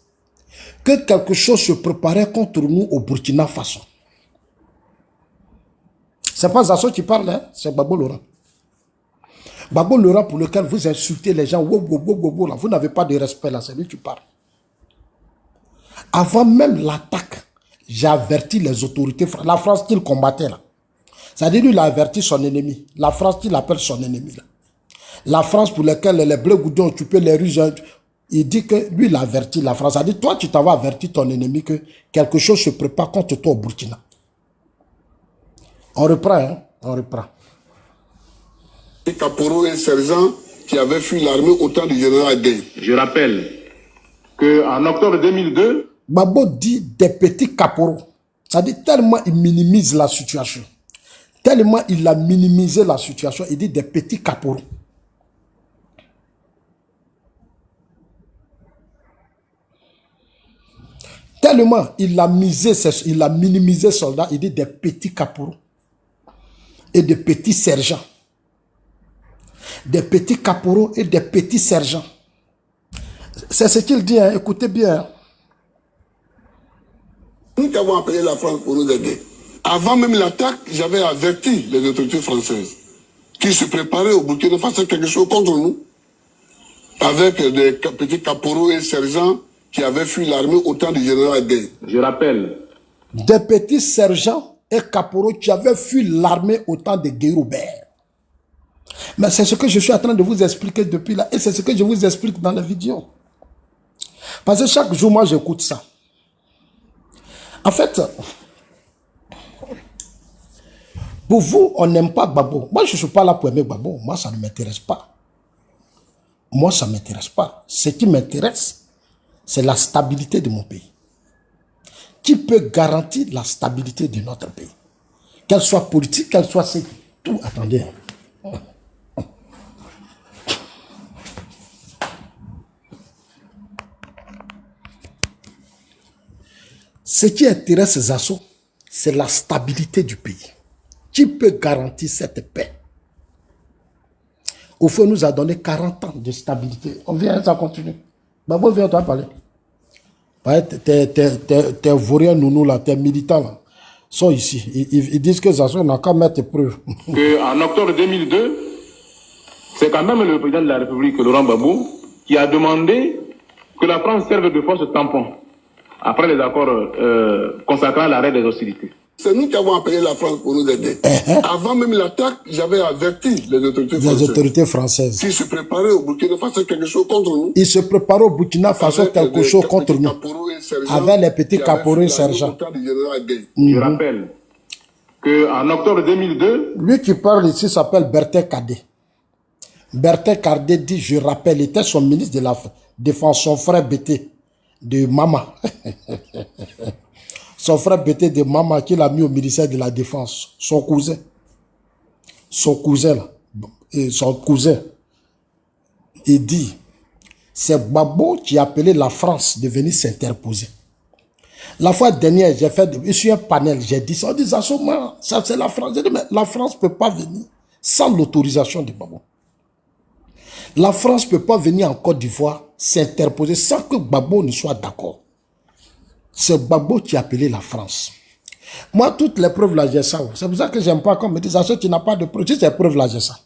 que quelque chose se préparait contre nous au Burkina Faso. C'est pas Zassou qui parle, hein? C'est Gbagbo Laurent. Gbagbo Laurent pour lequel vous insultez les gens, là, vous n'avez pas de respect là, c'est lui qui parle. Avant même l'attaque, j'ai averti les autorités, la France qu'il combattait là. C'est-à-dire lui, il a averti son ennemi. La France qu'il appelle son ennemi là. La France pour laquelle les bleus goudons ont occupé les rues, il dit que lui, il a averti la France. C'est-à-dire toi, tu t'avais averti ton ennemi que quelque chose se prépare contre toi au Burkina. On reprend, hein? On reprend. Les caporaux et sergents qui avaient fui l'armée au temps du général Gueye. je rappelle qu'en octobre 2002, Gbagbo dit des petits caporaux. Ça dit tellement il minimise la situation. Tellement il a minimisé la situation, il dit des petits caporaux. Tellement il a minimisé soldats, il dit des petits caporaux et des petits sergents. Des petits caporaux et des petits sergents. C'est ce qu'il dit, hein. Écoutez bien. Nous qui avons appelé la France pour nous aider. Avant même l'attaque, j'avais averti les autorités françaises qui se préparaient au Burkina Faso quelque chose contre nous, avec des petits caporaux et sergents qui avaient fui l'armée au temps du général Gueye. Je rappelle. Des petits sergents et caporaux qui avaient fui l'armée au temps de Gueye Robert. Mais c'est ce que je suis en train de vous expliquer depuis là. Et c'est ce que je vous explique dans la vidéo. Parce que chaque jour, moi, j'écoute ça. En fait, pour vous, on n'aime pas Gbagbo. Moi, je ne suis pas là pour aimer Gbagbo. Moi, ça ne m'intéresse pas. Moi, ça ne m'intéresse pas. Ce qui m'intéresse, c'est la stabilité de mon pays. Qui peut garantir la stabilité de notre pays? Qu'elle soit politique, qu'elle soit... Tout. Attendez. Ce qui intéresse Zasso, c'est la stabilité du pays. Qui peut garantir cette paix? Au fond, nous a donné 40 ans de stabilité. On vient, ça continue. Babo, viens, toi parler. Tes vauriens nounous là, tes militants là, sont ici. Ils disent que Zasso n'a qu'à mettre preuve. En octobre 2002, c'est quand même le président de la République, Laurent Gbagbo, qui a demandé que la France serve de force tampon après les accords consacrant l'arrêt des hostilités. C'est nous qui avons appelé la France pour nous aider. Avant même l'attaque, j'avais averti les autorités françaises qui se préparaient au Burkina Faso quelque chose contre nous. Ils se préparaient au Burkina Faso quelque chose contre nous. Avec les petits caporaux et sergents. Je rappelle qu'en octobre 2002... Lui qui parle ici s'appelle Bertin Kadé. Bertin Kadé dit, je rappelle, il était son ministre de la Défense, son frère Bété de Mama. Son frère Bété de Mama qui l'a mis au ministère de la Défense. Son cousin. Son cousin là. Et son cousin. Il dit, c'est Gbagbo qui a appelé la France de venir s'interposer. La fois dernière, j'ai fait sur un panel, j'ai dit ça. On dit, ça c'est la France. J'ai dit, mais la France ne peut pas venir sans l'autorisation de Gbagbo. La France ne peut pas venir en Côte d'Ivoire s'interposer sans que Gbagbo ne soit d'accord. C'est Gbagbo qui a appelé la France. Moi, toutes les preuves là, j'ai ça. C'est pour ça que j'aime pas qu'on me dise, tu n'as pas de preuves. Si ces preuves là, j'ai ça.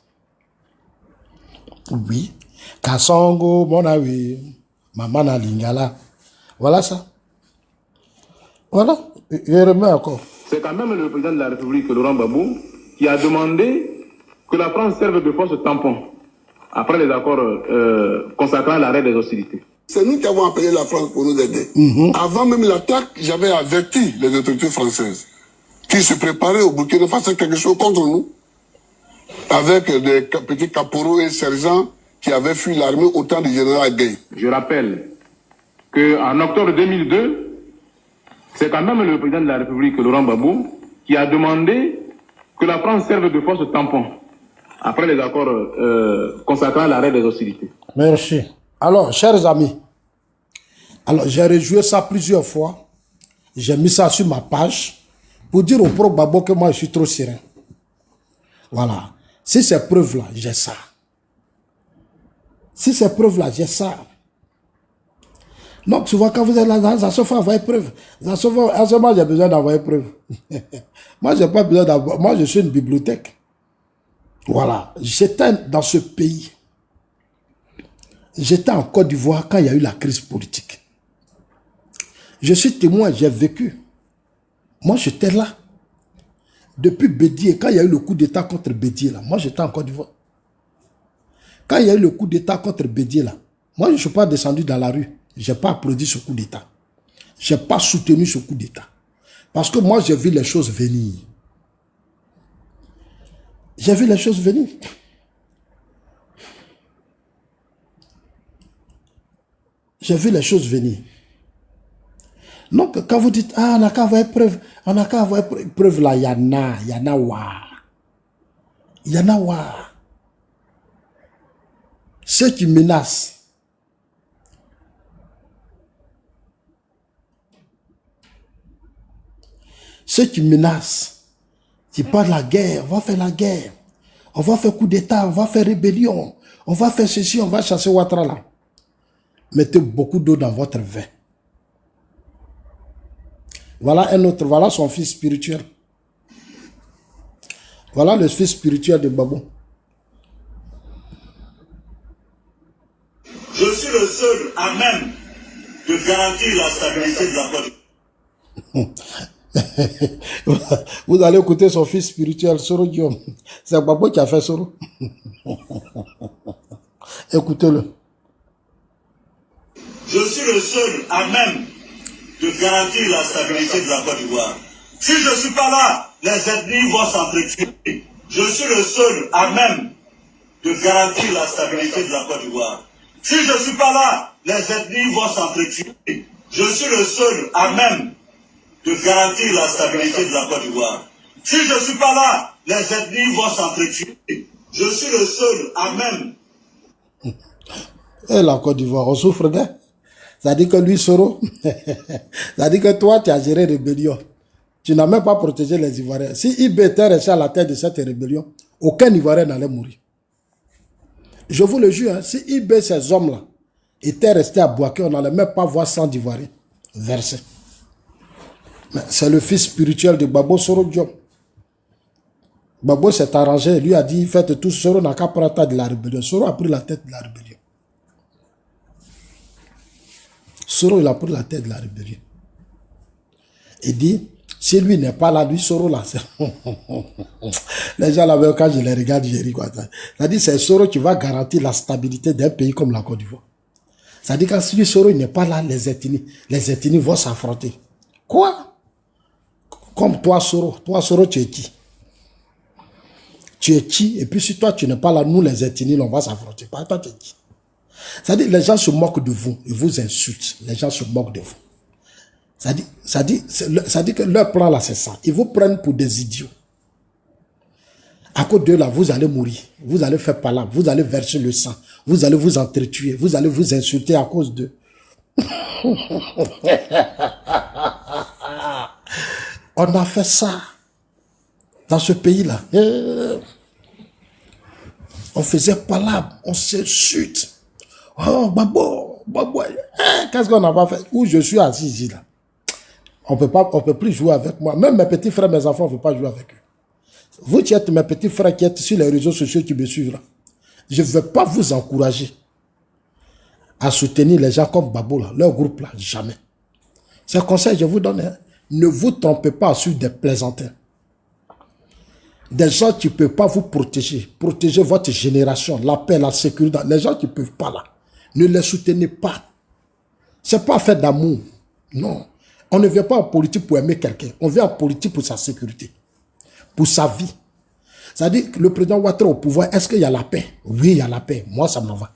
Oui. Kassongo, Monawi, Mamana Lingala. Voilà ça. Voilà. Je remets encore. C'est quand même le président de la République, Laurent Gbagbo, qui a demandé que la France serve de force tampon après les accords consacrant l'arrêt des hostilités. C'est nous qui avons appelé la France pour nous aider. Avant même l'attaque, j'avais averti les autorités françaises qui se préparaient au Burkina Faso quelque chose contre nous, avec des petits caporaux et sergents qui avaient fui l'armée au temps du général Gueye. Je rappelle qu'en octobre 2002, c'est quand même le président de la République, Laurent Gbagbo, qui a demandé que la France serve de force tampon après les accords consacrant l'arrêt des hostilités. Merci. Alors, chers amis, alors j'ai rejoué ça plusieurs fois. J'ai mis ça sur ma page pour dire au pro Gbagbo que moi je suis trop serein. Voilà. Si ces preuves-là, j'ai ça. Si ces preuves-là, j'ai ça. Donc, souvent, quand vous êtes là, ça se fait envoyer preuve. Ça se fait, à ce moment, j'ai besoin d'envoyer preuve. Moi, j'ai pas besoin d'avoir. Moi, je suis une bibliothèque. Voilà. J'étais dans ce pays. J'étais en Côte d'Ivoire quand il y a eu la crise politique. Je suis témoin, j'ai vécu. Moi, j'étais là. Depuis Bédié, quand il y a eu le coup d'État contre Bédié, là, moi, j'étais en Côte d'Ivoire. Quand il y a eu le coup d'État contre Bédié, là, moi, je ne suis pas descendu dans la rue. Je n'ai pas applaudi ce coup d'État. Je n'ai pas soutenu ce coup d'État. Parce que moi, j'ai vu les choses venir. J'ai vu les choses venir. J'ai vu les choses venir. Donc, quand vous dites, ah, on n'a qu'à avoir preuve, on n'a qu'à avoir preuve là, il y en a, wa. Il y en a ouah. Ceux qui menacent. Ceux qui menacent. Qui parlent de la guerre. On va faire la guerre. On va faire coup d'État. On va faire rébellion. On va faire ceci. On va chasser Ouattara là. Mettez beaucoup d'eau dans votre vin. Voilà un autre. Voilà son fils spirituel. Voilà le fils spirituel de Babou. Je suis le seul à même de garantir la stabilité de la Côte. Vous allez écouter son fils spirituel, Soro Guillaume. C'est Babou qui a fait Soro. Écoutez-le. Je suis le seul à même de garantir la stabilité de la Côte d'Ivoire. Si je ne suis pas là, les ethnies vont s'entretuer. Je suis le seul à même de garantir la stabilité de la Côte d'Ivoire. Si je ne suis pas là, les ethnies vont s'entretuer. Je suis le seul à même de garantir la stabilité de la Côte d'Ivoire. Si je ne suis pas là, les ethnies vont s'entretuer. Je suis le seul à même. Et la Côte d'Ivoire, on souffre d'elle. Ça dit que lui, Soro, ça dit que toi, tu as géré rébellion. Tu n'as même pas protégé les Ivoiriens. Si IB était resté à la tête de cette rébellion, aucun Ivoirien n'allait mourir. Je vous le jure, hein, si IB, ces hommes-là, étaient restés à Bouaké, on n'allait même pas voir 100 d'Ivoiriens versés. C'est le fils spirituel de Babo Soro Diop. Babo s'est arrangé, lui a dit, faites tout, Soro n'a qu'à prendre la tête de la rébellion. Soro a pris la tête de la rébellion. Soro, il a pris la tête de la rébellion. Il dit, si lui n'est pas là, lui, Soro là. Les gens là, quand je les regarde, je ris quoi. Ça dit, c'est Soro qui va garantir la stabilité d'un pays comme la Côte d'Ivoire. Ça dit, quand lui, Soro, il n'est pas là, les ethnies vont s'affronter. Quoi? Comme toi, Soro, tu es qui? Tu es qui? Et puis si toi, tu n'es pas là, nous, les ethnies, on va s'affronter. Pas toi, tu es qui? Ça dit, les gens se moquent de vous, ils vous insultent. Les gens se moquent de vous. Ça dit que leur plan là, c'est ça. Ils vous prennent pour des idiots. À cause de là, vous allez mourir. Vous allez faire palabre. Vous allez verser le sang. Vous allez vous entretuer. Vous allez vous insulter à cause d'eux. On a fait ça dans ce pays-là. On faisait palabre. On s'insulte. Oh, Babo, qu'est-ce qu'on n'a pas fait? Où je suis assis ici, là. On peut plus jouer avec moi. Même mes petits frères, mes enfants, on ne peut pas jouer avec eux. Vous qui êtes mes petits frères qui êtes sur les réseaux sociaux qui me suivent là, je ne veux pas vous encourager à soutenir les gens comme Babo, là, leur groupe là, jamais. C'est un conseil que je vous donne. Hein. Ne vous trompez pas sur des plaisantins. Des gens qui ne peuvent pas vous protéger. Protéger votre génération, la paix, la sécurité. Les gens qui ne peuvent pas là. Ne les soutenez pas. Ce n'est pas fait d'amour. Non. On ne vient pas en politique pour aimer quelqu'un. On vient en politique pour sa sécurité. Pour sa vie. C'est-à-dire que le président Ouattara au pouvoir, est-ce qu'il y a la paix? Oui, il y a la paix. Moi, ça m'en va.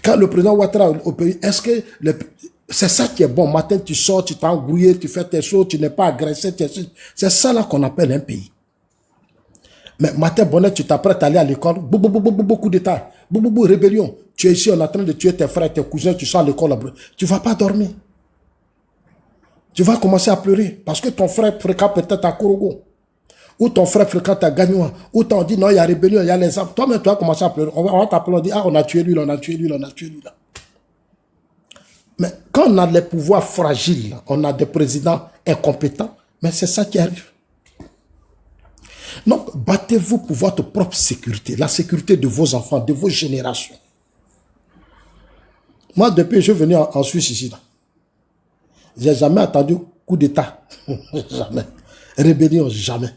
Quand le président Ouattara au pays, est-ce que... C'est ça qui est bon. Matin, tu sors, tu t'es embrouillé, tu fais tes choses, tu n'es pas agressé. C'est ça là qu'on appelle un pays. Mais matin, bonnet, tu t'apprêtes à aller à l'école. Beaucoup d'état. Rébellion. Tu es ici, on est en train de tuer tes frères, tes cousins, tu sors à l'école. Tu ne vas pas dormir. Tu vas commencer à pleurer. Parce que ton frère fréquente peut-être à Korogo. Ou ton frère fréquente à Gagnoua. Ou t'en dit non, il y a rébellion, il y a les armes. Toi-même, tu vas commencer à pleurer. On va t'appeler, on dit, ah, on a tué lui, on a tué lui, on a tué lui. Là. Mais quand on a les pouvoirs fragiles, on a des présidents incompétents, mais c'est ça qui arrive. Donc, battez-vous pour votre propre sécurité, la sécurité de vos enfants, de vos générations. Moi, depuis que je suis venu en Suisse ici, je n'ai jamais attendu coup d'État. Jamais. Rébellion, jamais.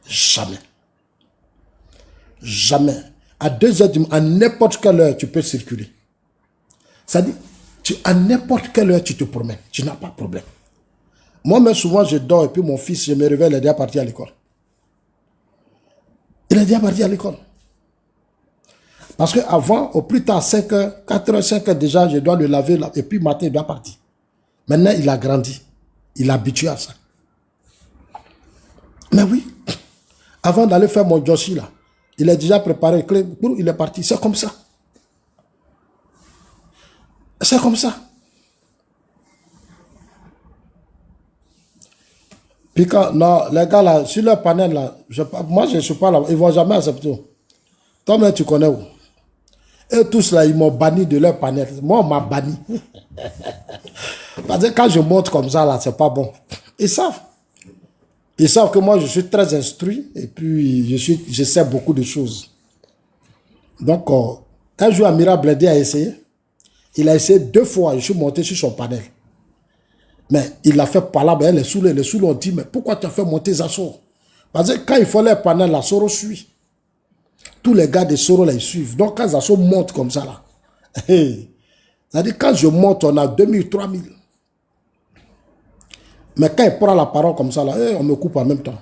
Jamais. Jamais. À 2h du matin, à n'importe quelle heure, tu peux circuler. C'est-à-dire, à n'importe quelle heure, tu te promènes. Tu n'as pas de problème. Moi-même, souvent, je dors et puis mon fils, je me réveille, il est déjà parti à l'école. Il est déjà parti à l'école. Parce qu'avant, au plus tard, 5h, 4h, 5h déjà, je dois le laver là, et puis matin, il doit partir. Maintenant, il a grandi. Il est habitué à ça. Mais oui, Avant d'aller faire mon Joshi là, il a déjà préparé, il est parti. C'est comme ça. C'est comme ça. Puis quand, non, les gars là, sur leur panel là, moi je ne suis pas là, ils ne vont jamais accepter. Toi-même tu connais où? Et tous là, ils m'ont banni de leur panel. Moi, on m'a banni. Parce que quand je monte comme ça là, c'est pas bon. Ils savent. Ils savent que moi, je suis très instruit et puis je sais beaucoup de choses. Donc, un jour, Amira Blindé a essayé. Il a essayé 2 fois. Je suis monté sur son panel. Mais il l'a fait par là. Ben, les Soulés ont dit, mais pourquoi tu as fait monter Zasso? Parce que quand il faut les panels, la Soro suit. Tous les gars de Soro, là, ils suivent. Donc, quand Zasso monte comme ça, là, c'est-à-dire, quand je monte, on a 2000, 3000. Mais quand il prend la parole comme ça, là, on me coupe en même temps.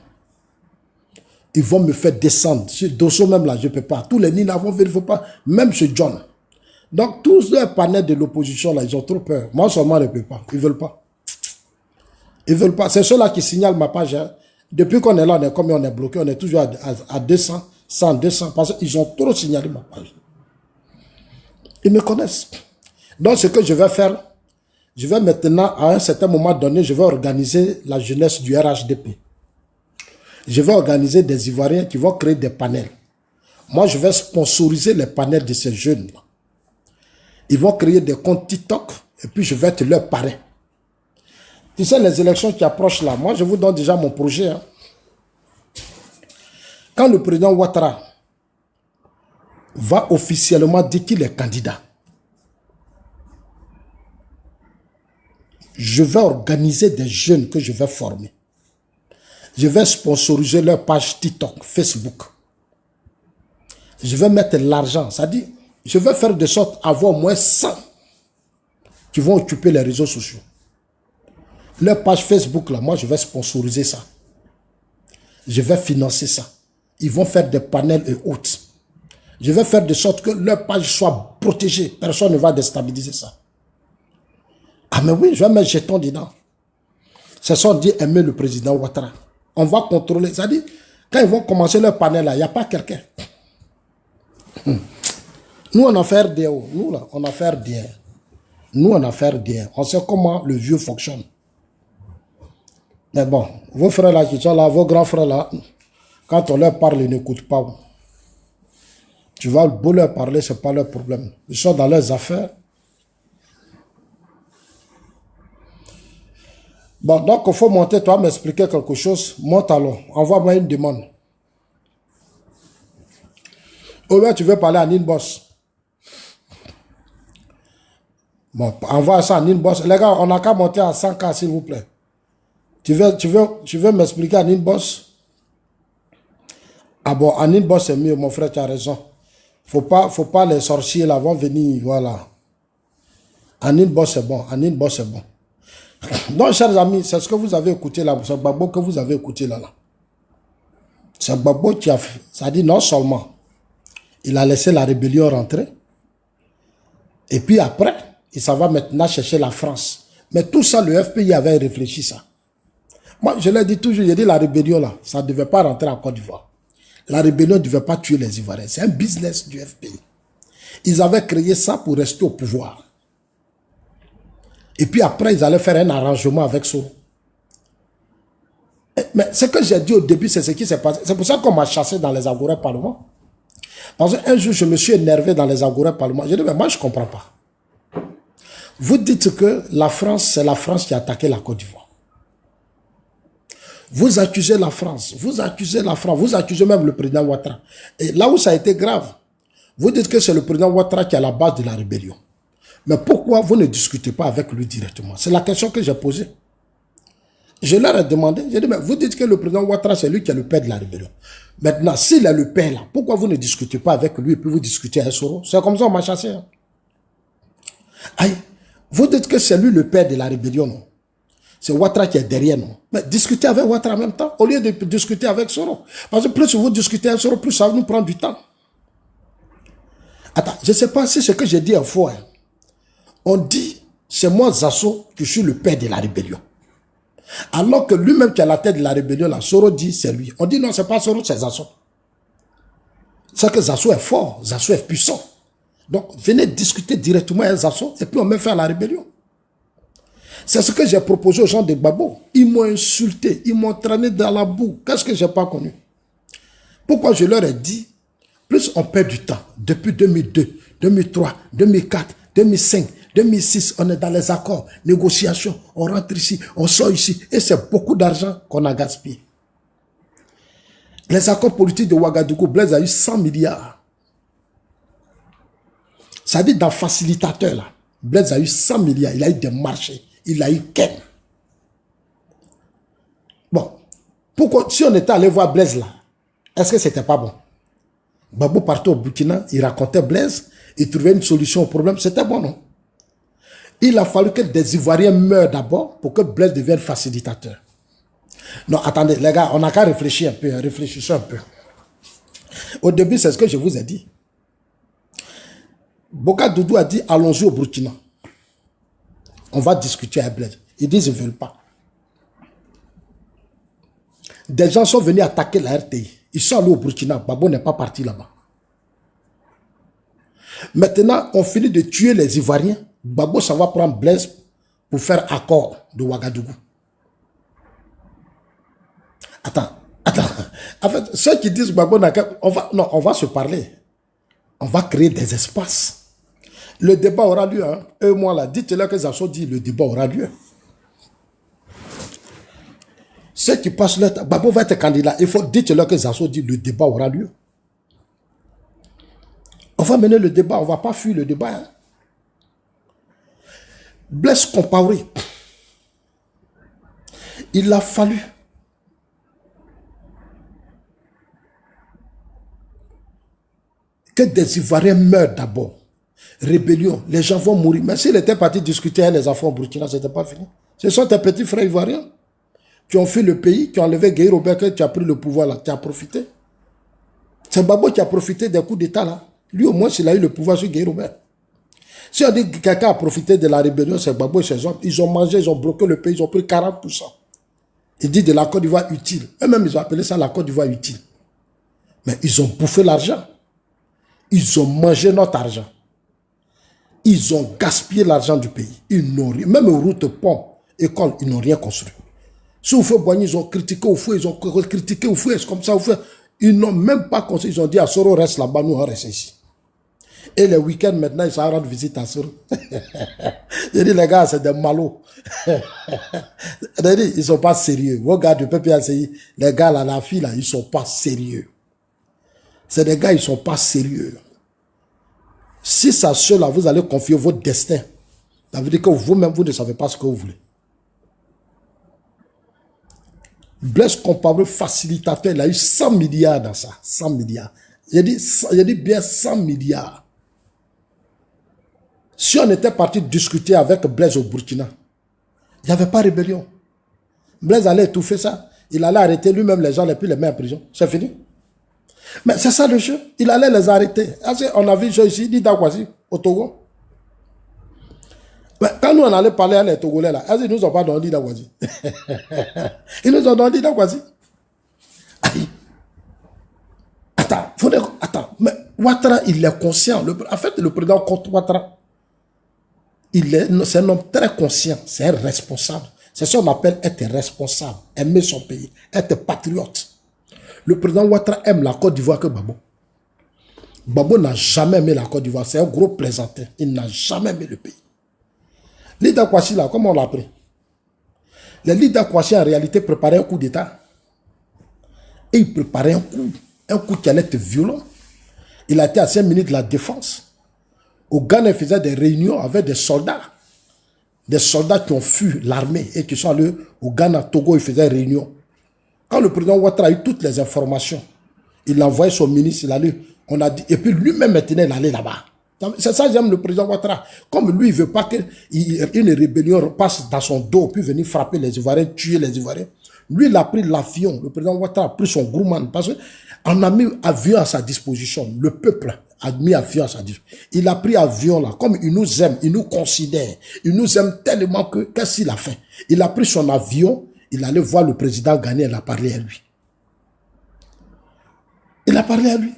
Ils vont me faire descendre. Sur Dosso même là, je ne peux pas. Tous les Nina vont venir, il ne faut pas. Même chez John. Donc, tous les panels de l'opposition, là, ils ont trop peur. Moi seulement, je ne peux pas. Ils ne veulent pas. Ils ne veulent pas. C'est ceux-là qui signalent ma page. Hein. Depuis qu'on est là, on est comme on est bloqué, on est toujours à 200, 100, 200. Parce qu'ils ont trop signalé ma page. Ils me connaissent. Donc, ce que je vais faire, je vais maintenant, à un certain moment donné, je vais organiser la jeunesse du RHDP. Je vais organiser des Ivoiriens qui vont créer des panels. Moi, je vais sponsoriser les panels de ces jeunes-là. Ils vont créer des comptes TikTok et puis je vais être leur parrain. Tu sais, les élections qui approchent là, moi, je vous donne déjà mon projet. Hein. Quand le président Ouattara va officiellement dire qu'il est candidat, je vais organiser des jeunes que je vais former. Je vais sponsoriser leur page TikTok, Facebook. Je vais mettre l'argent. C'est-à-dire, je vais faire de sorte d'avoir au moins 100 qui vont occuper les réseaux sociaux. Leur page Facebook, là, moi, je vais sponsoriser ça. Je vais financer ça. Ils vont faire des panels et autres. Je vais faire de sorte que leur page soit protégée. Personne ne va déstabiliser ça. Ah mais oui, je vais mettre jeton dedans. Ce sont dit aimer le président Ouattara. On va contrôler. C'est-à-dire, quand ils vont commencer leur panel là, il n'y a pas quelqu'un. Nous, on a fait RDO. Nous, là, on a fait RDR. Nous, on a fait RDR. On sait comment le vieux fonctionne. Mais bon, vos frères là qui sont là, vos grands frères là, quand on leur parle, ils n'écoutent pas. Tu vas beau leur parler, ce n'est pas leur problème. Ils sont dans leurs affaires. Bon, donc il faut monter, toi, m'expliquer quelque chose. Monte alors, envoie-moi une demande. Ou bien tu veux parler à Ninboss. Bon, envoie ça à Ninboss. Les gars, on n'a qu'à monter à 100K, s'il vous plaît. Tu veux m'expliquer à Ninboss? Ah bon, à Ninboss c'est mieux, mon frère, tu as raison. Faut pas les sorciers là vont venir, voilà. À Ninboss c'est bon, à Ninboss c'est bon. Donc, chers amis, c'est ce que vous avez écouté là, c'est Gbagbo que vous avez écouté là. C'est Gbagbo qui a fait, ça dit non seulement, il a laissé la rébellion rentrer, et puis après, il s'en va maintenant chercher la France. Mais tout ça, le FPI avait réfléchi ça. Moi, je l'ai dit toujours, j'ai dit la rébellion là, ça ne devait pas rentrer en Côte d'Ivoire. La rébellion ne devait pas tuer les Ivoiriens. C'est un business du FPI. Ils avaient créé ça pour rester au pouvoir. Et puis après, ils allaient faire un arrangement avec Soro. Mais ce que j'ai dit au début, c'est ce qui s'est passé. C'est pour ça qu'on m'a chassé dans les Agora Parlement. Parce qu'un jour, je me suis énervé dans les Agora Parlement. J'ai dit, mais moi, je ne comprends pas. Vous dites que la France, c'est la France qui a attaqué la Côte d'Ivoire. Vous accusez la France, vous accusez même le président Ouattara. Et là où ça a été grave, vous dites que c'est le président Ouattara qui est à la base de la rébellion. Mais pourquoi vous ne discutez pas avec lui directement? C'est la question que j'ai posée. Je leur ai demandé, j'ai dit, mais vous dites que le président Ouattara, c'est lui qui est le père de la rébellion. Maintenant, s'il est le père là, pourquoi vous ne discutez pas avec lui et puis vous discutez avec Soro? C'est comme ça qu'on m'a chassé. Hein. Aïe, vous dites que c'est lui le père de la rébellion, non? C'est Ouattara qui est derrière, non? Mais discutez avec Ouattara en même temps, au lieu de discuter avec Soro. Parce que plus vous discutez avec Soro, plus ça va nous prendre du temps. Attends, je ne sais pas si ce que j'ai dit est faux. Hein. On dit, c'est moi Zasso qui suis le père de la rébellion. Alors que lui-même qui est à la tête de la rébellion, là, Soro dit c'est lui. On dit non, c'est pas Soro, c'est Zasso. C'est que Zasso est fort, Zasso est puissant. Donc, venez discuter directement avec Zasso et puis on met fin à la rébellion. C'est ce que j'ai proposé aux gens de Gbagbo. Ils m'ont insulté, ils m'ont traîné dans la boue. Qu'est-ce que je n'ai pas connu? Pourquoi je leur ai dit, plus on perd du temps, depuis 2002, 2003, 2004, 2005, 2006, on est dans les accords, négociations, on rentre ici, on sort ici, et c'est beaucoup d'argent qu'on a gaspillé. Les accords politiques de Ouagadougou, Blaise a eu 100 milliards. Ça dit dans facilitateur, là, Blaise a eu 100 milliards, il a eu des marchés, il a eu Ken. Bon, pourquoi, si on était allé voir Blaise là, est-ce que c'était pas bon? Gbagbo partait au Burkina, il racontait Blaise, il trouvait une solution au problème, c'était bon, non? Il a fallu que des Ivoiriens meurent d'abord pour que Blaise devienne facilitateur. Non, attendez, les gars, on n'a qu'à réfléchir un peu, réfléchissons un peu. Au début, c'est ce que je vous ai dit. Boka Doudou a dit, allons-y au Burkina. On va discuter avec Blaise. Ils disent, ils ne veulent pas. Des gens sont venus attaquer la RTI. Ils sont allés au Burkina. Gbagbo n'est pas parti là-bas. Maintenant, on finit de tuer les Ivoiriens. Gbagbo, ça va prendre Blaise pour faire accord de Ouagadougou. Attends. En fait, ceux qui disent Gbagbo n'a qu'à... on va se parler. On va créer des espaces. Le débat aura lieu. Hein. Eux, moi, là, dites-leur que Zasso dit le débat aura lieu. Ceux qui passent leur temps, Gbagbo va être candidat. Il faut dites-leur que Zasso dit le débat aura lieu. On va mener le débat, on ne va pas fuir le débat. Hein. Blaise Compaoré, il a fallu que des Ivoiriens meurent d'abord. Rébellion, les gens vont mourir. Mais s'il était parti discuter avec les enfants au Burkina, ce n'était pas fini. Ce sont tes petits frères ivoiriens qui ont fui le pays, qui ont enlevé Guy Robert, qui a pris le pouvoir là, qui a profité. C'est Gbagbo qui a profité des coups d'État là. Lui au moins, il a eu le pouvoir sur Guy Robert. Si on dit que quelqu'un a profité de la rébellion, c'est Gbagbo et ses hommes. Ils ont mangé, ils ont bloqué le pays, ils ont pris 40%. Ils disent de la Côte d'Ivoire utile. Eux-mêmes, ils ont appelé ça la Côte d'Ivoire utile. Mais ils ont bouffé l'argent. Ils ont mangé notre argent. Ils ont gaspillé l'argent du pays. Ils n'ont rien. Même route, pont, école, ils n'ont rien construit. Si vous faites Boigny, ils ont critiqué au feu, ils ont critiqué au feu, c'est comme ça, au feu. Ils n'ont même pas construit. Ils ont dit à Soro, reste là-bas, nous on reste ici. Et les week-ends, maintenant, ils s'en rendent visite à Soro. J'ai dit, les gars, c'est des malots. J'ai dit, ils ne sont pas sérieux. Vos gars du PPACI, les gars là, la fille là, ils ne sont pas sérieux. C'est des gars, ils ne sont pas sérieux. Si ça seul là, vous allez confier votre destin, ça veut dire que vous-même, vous ne savez pas ce que vous voulez. Blaise Compaoré, facilitateur, il a eu 100 milliards dans ça. 100 milliards. J'ai dit bien 100 milliards. Si on était parti discuter avec Blaise au Burkina, il n'y avait pas de rébellion. Blaise allait étouffer ça. Il allait arrêter lui-même les gens et puis les mettre en prison. C'est fini. Mais c'est ça le jeu. Il allait les arrêter. On a vu le jeu ici, dit Dakwasi, au Togo. Mais quand nous on allait parler à les Togolais là, ils nous ont pas donné Dakwasi. Ils nous ont donné Dakwasi. Attends. Mais Ouattara, il est conscient. En fait, le président contre Ouattara, c'est un homme très conscient. C'est un responsable. C'est ce qu'on appelle être responsable, aimer son pays, être patriote. Le président Ouattara aime la Côte d'Ivoire que Gbagbo. Gbagbo n'a jamais aimé la Côte d'Ivoire. C'est un gros plaisantin. Il n'a jamais aimé le pays. L'Ida Kouassi, là, comment on l'a appris? Les leaders Kouassi, en réalité, préparaient un coup d'État. Et il préparait un coup qui allait être violent. Il a été ancien ministre de la Défense. Au Ghana, il faisait des réunions avec des soldats. Des soldats qui ont fui l'armée et qui sont allés au Ghana, Togo, il faisait des réunions. Quand le président Ouattara a eu toutes les informations, il a envoyé son ministre, il allait, on a dit, et puis lui-même maintenant, il allait là-bas. C'est ça, j'aime le président Ouattara. Comme lui, il ne veut pas qu'une rébellion passe dans son dos, puis venir frapper les Ivoiriens, tuer les Ivoiriens. Lui, il a pris l'avion. Le président Ouattara a pris son Grumman. Parce qu'on a mis avion à sa disposition. Le peuple a mis avion à sa disposition. Il a pris avion là. Comme il nous aime, il nous considère. Il nous aime tellement que, qu'est-ce qu'il a fait? Il a pris son avion. il allait voir le président Gani, il a parlé à lui. Il a parlé à lui.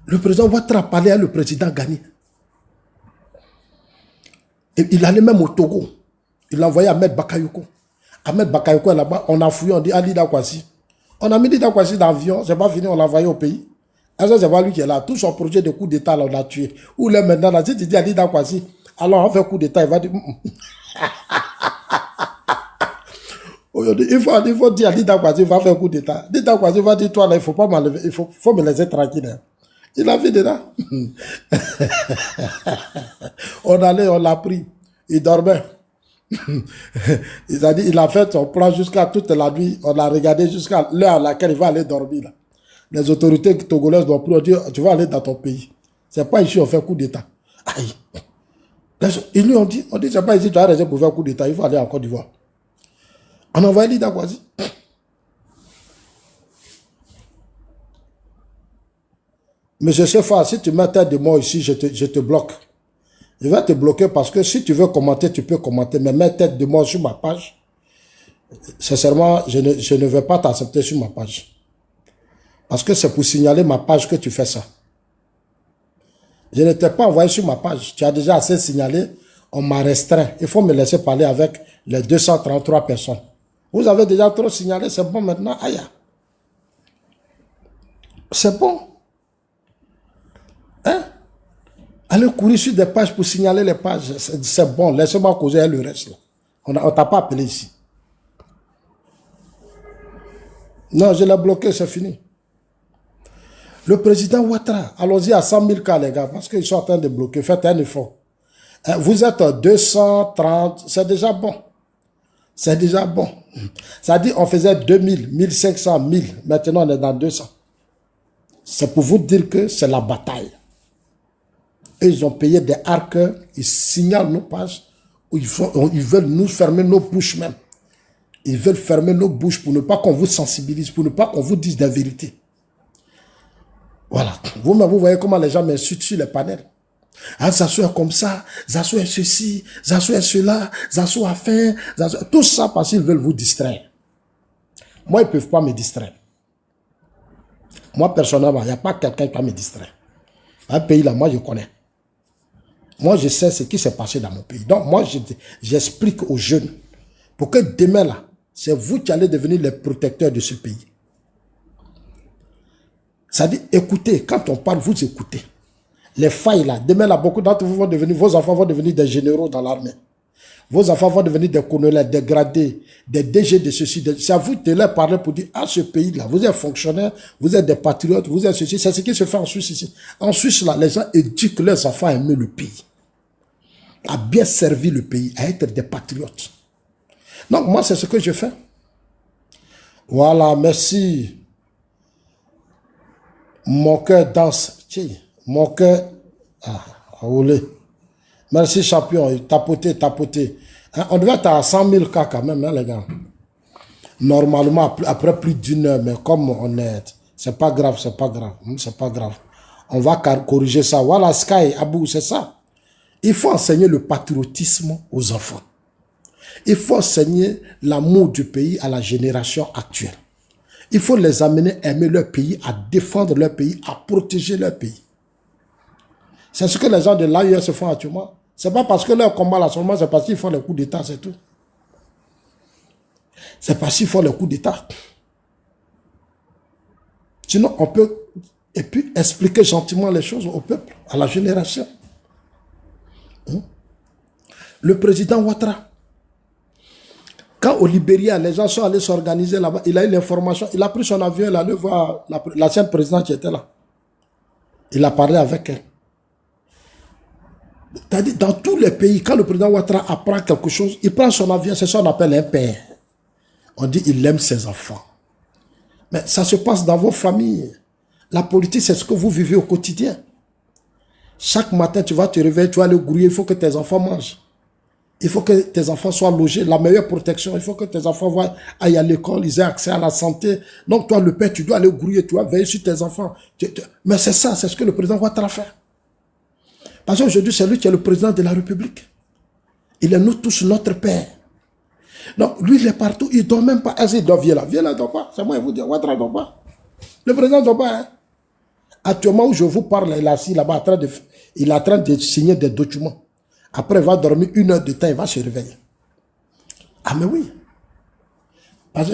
Le président Ouattara a parlé à le président Gani. Et il allait même au Togo. Il l'a envoyé à Ahmed Bakayoko. Ahmed Bakayoko est là-bas, on a fouillé, on dit Ali Dakwasi. On a mis Dakwasi dans l'avion, c'est pas fini, on l'a envoyé au pays. Et ça, c'est pas lui qui est là. Tout son projet de coup d'État, on l'a tué. Ou là maintenant, là, si tu dis Ali Dakwasi, alors on fait coup d'État, il va dire... Il faut dire à Lida Kwasi, il va faire un coup d'État. Lida Kwasi va dire, toi là, il ne faut pas m'enlever, il faut me laisser tranquille. Il a vu dedans. On allait, on l'a pris. Il dormait. Il a fait son plan jusqu'à toute la nuit. On l'a regardé jusqu'à l'heure à laquelle il va aller dormir. Là. Les autorités togolaises n'ont plus dit, tu vas aller dans ton pays. Ce n'est pas ici on fait coup d'État. Aïe. Ils lui ont dit, c'est pas ici tu as raison pour faire coup d'État, il faut aller en Côte d'Ivoire. On a envoyé Lida Kwasi. Mais je sais pas, si tu mets tête de moi ici, je te bloque. Je vais te bloquer parce que si tu veux commenter, tu peux commenter. Mais mets tête de moi sur ma page. Sincèrement, je ne vais pas t'accepter sur ma page. Parce que c'est pour signaler ma page que tu fais ça. Je ne t'ai pas envoyé sur ma page. Tu as déjà assez signalé. On m'a restreint. Il faut me laisser parler avec les 233 personnes. Vous avez déjà trop signalé, c'est bon maintenant. Aïe. C'est bon. Hein? Allez courir sur des pages pour signaler les pages. C'est bon, laissez-moi causer le reste. Là. On ne t'a pas appelé ici. Non, je l'ai bloqué, c'est fini. Le président Ouattara, allons-y à 100 000 cas, les gars, parce qu'ils sont en train de bloquer. Faites un effort. Vous êtes 230, c'est déjà bon. C'est déjà bon. Ça dit on faisait 2000, 1500, 1000. Maintenant, on est dans 200. C'est pour vous dire que c'est la bataille. Et ils ont payé des harkers, ils signalent nos pages, ils veulent nous fermer nos bouches même. Ils veulent fermer nos bouches pour ne pas qu'on vous sensibilise, pour ne pas qu'on vous dise la vérité. Voilà. Vous-même, vous voyez comment les gens m'insultent sur les panels. Ah, Zasso est comme ça, Zasso est ceci, Zasso est cela, Zasso a faim, tout ça parce qu'ils veulent vous distraire. Moi, ils ne peuvent pas me distraire. Moi, personnellement, il n'y a pas quelqu'un qui va me distraire. Un pays là, moi, je connais. Moi, je sais ce qui s'est passé dans mon pays. Donc, moi, j'explique aux jeunes pour que demain là, c'est vous qui allez devenir les protecteurs de ce pays. Ça dit, écoutez, quand on parle, vous écoutez. Les failles là, demain là, beaucoup d'entre vous vont devenir, vos enfants vont devenir des généraux dans l'armée. Vos enfants vont devenir des colonels, des gradés, des DG de ceci. C'est à vous de leur parler pour dire, ah, ce pays là, vous êtes fonctionnaires, vous êtes des patriotes, vous êtes ceci. C'est ce qui se fait en Suisse ici. En Suisse là, les gens éduquent leurs enfants à aimer le pays. À bien servir le pays, à être des patriotes. Donc moi, c'est ce que je fais. Voilà, merci. Mon cœur danse. Mon cœur... Ah, roulé. Merci, champion. Tapoter, tapoter. Hein, on devait être à 100 000 cas quand même, hein, les gars. Normalement, après plus d'une heure, mais comme on est... C'est pas grave, c'est pas grave. C'est pas grave. On va corriger ça. Voilà, Sky, Abou, c'est ça. Il faut enseigner le patriotisme aux enfants. Il faut enseigner l'amour du pays à la génération actuelle. Il faut les amener à aimer leur pays, à défendre leur pays, à protéger leur pays. C'est ce que les gens de l'AIE se font actuellement. Ce n'est pas parce que leur combat là seulement, c'est parce qu'ils font les coups d'État, c'est tout. C'est parce qu'ils font les coups d'État. Sinon, on peut et puis expliquer gentiment les choses au peuple, à la génération. Le président Ouattara, quand au Libéria, les gens sont allés s'organiser là-bas, il a eu l'information, il a pris son avion, il est allé voir l'ancienne présidente qui était là. Il a parlé avec elle. C'est-à-dire, dans tous les pays, quand le président Ouattara apprend quelque chose, il prend son avion, c'est ça qu'on appelle un père. On dit il aime ses enfants. Mais ça se passe dans vos familles. La politique, c'est ce que vous vivez au quotidien. Chaque matin, tu vas te réveiller, tu vas aller grouiller, il faut que tes enfants mangent. Il faut que tes enfants soient logés, la meilleure protection. Il faut que tes enfants aillent à l'école, ils aient accès à la santé. Donc toi, le père, tu dois aller grouiller, tu dois veiller sur tes enfants. Mais c'est ça, c'est ce que le président Ouattara fait. Parce qu'aujourd'hui, c'est lui qui est le président de la République. Il est nous tous notre père. Donc, lui, il est partout. Il ne dort même pas. Est-ce qu'il dort? Viens là, il ne dort pas. C'est moi qui vous dis. Ouattara ne dort pas. Le président ne dort pas. Hein. Actuellement, où je vous parle, il est assis là-bas, il est en train de signer des documents. Après, il va dormir 1 heure de temps, il va se réveiller. Ah, mais oui. Parce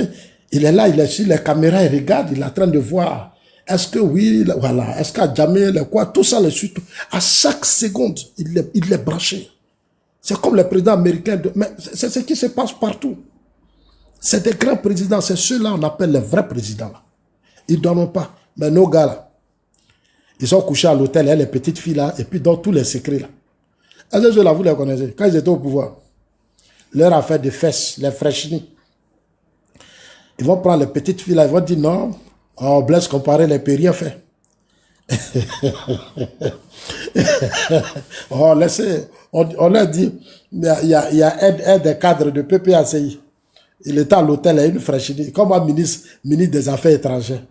qu'il est là, il est sur les caméras, il regarde, il est en train de voir. Est-ce que oui, voilà, est-ce qu'à jamais, quoi, tout ça, le suite. À chaque seconde, il est branché. C'est comme les présidents américains. Mais c'est ce qui se passe partout. C'est des grands présidents, c'est ceux-là qu'on appelle les vrais présidents. Là. Ils ne dorment pas. Mais nos gars, là, ils sont couchés à l'hôtel, les petites filles là, et puis dans tous les secrets là. Est-ce que ceux-là, vous les connaissez? Quand ils étaient au pouvoir, leur affaire de fesses, les fraîchenis. Ils vont prendre les petites filles là, ils vont dire non, oh, Blaise Compaoré, les peut rien faire. Oh, laissez, on leur dit, il y a un des cadres de PPACI. Il était à l'hôtel à une fraîcherie, comme un ministre des Affaires étrangères.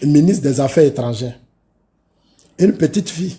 Une ministre des Affaires étrangères. Une petite fille.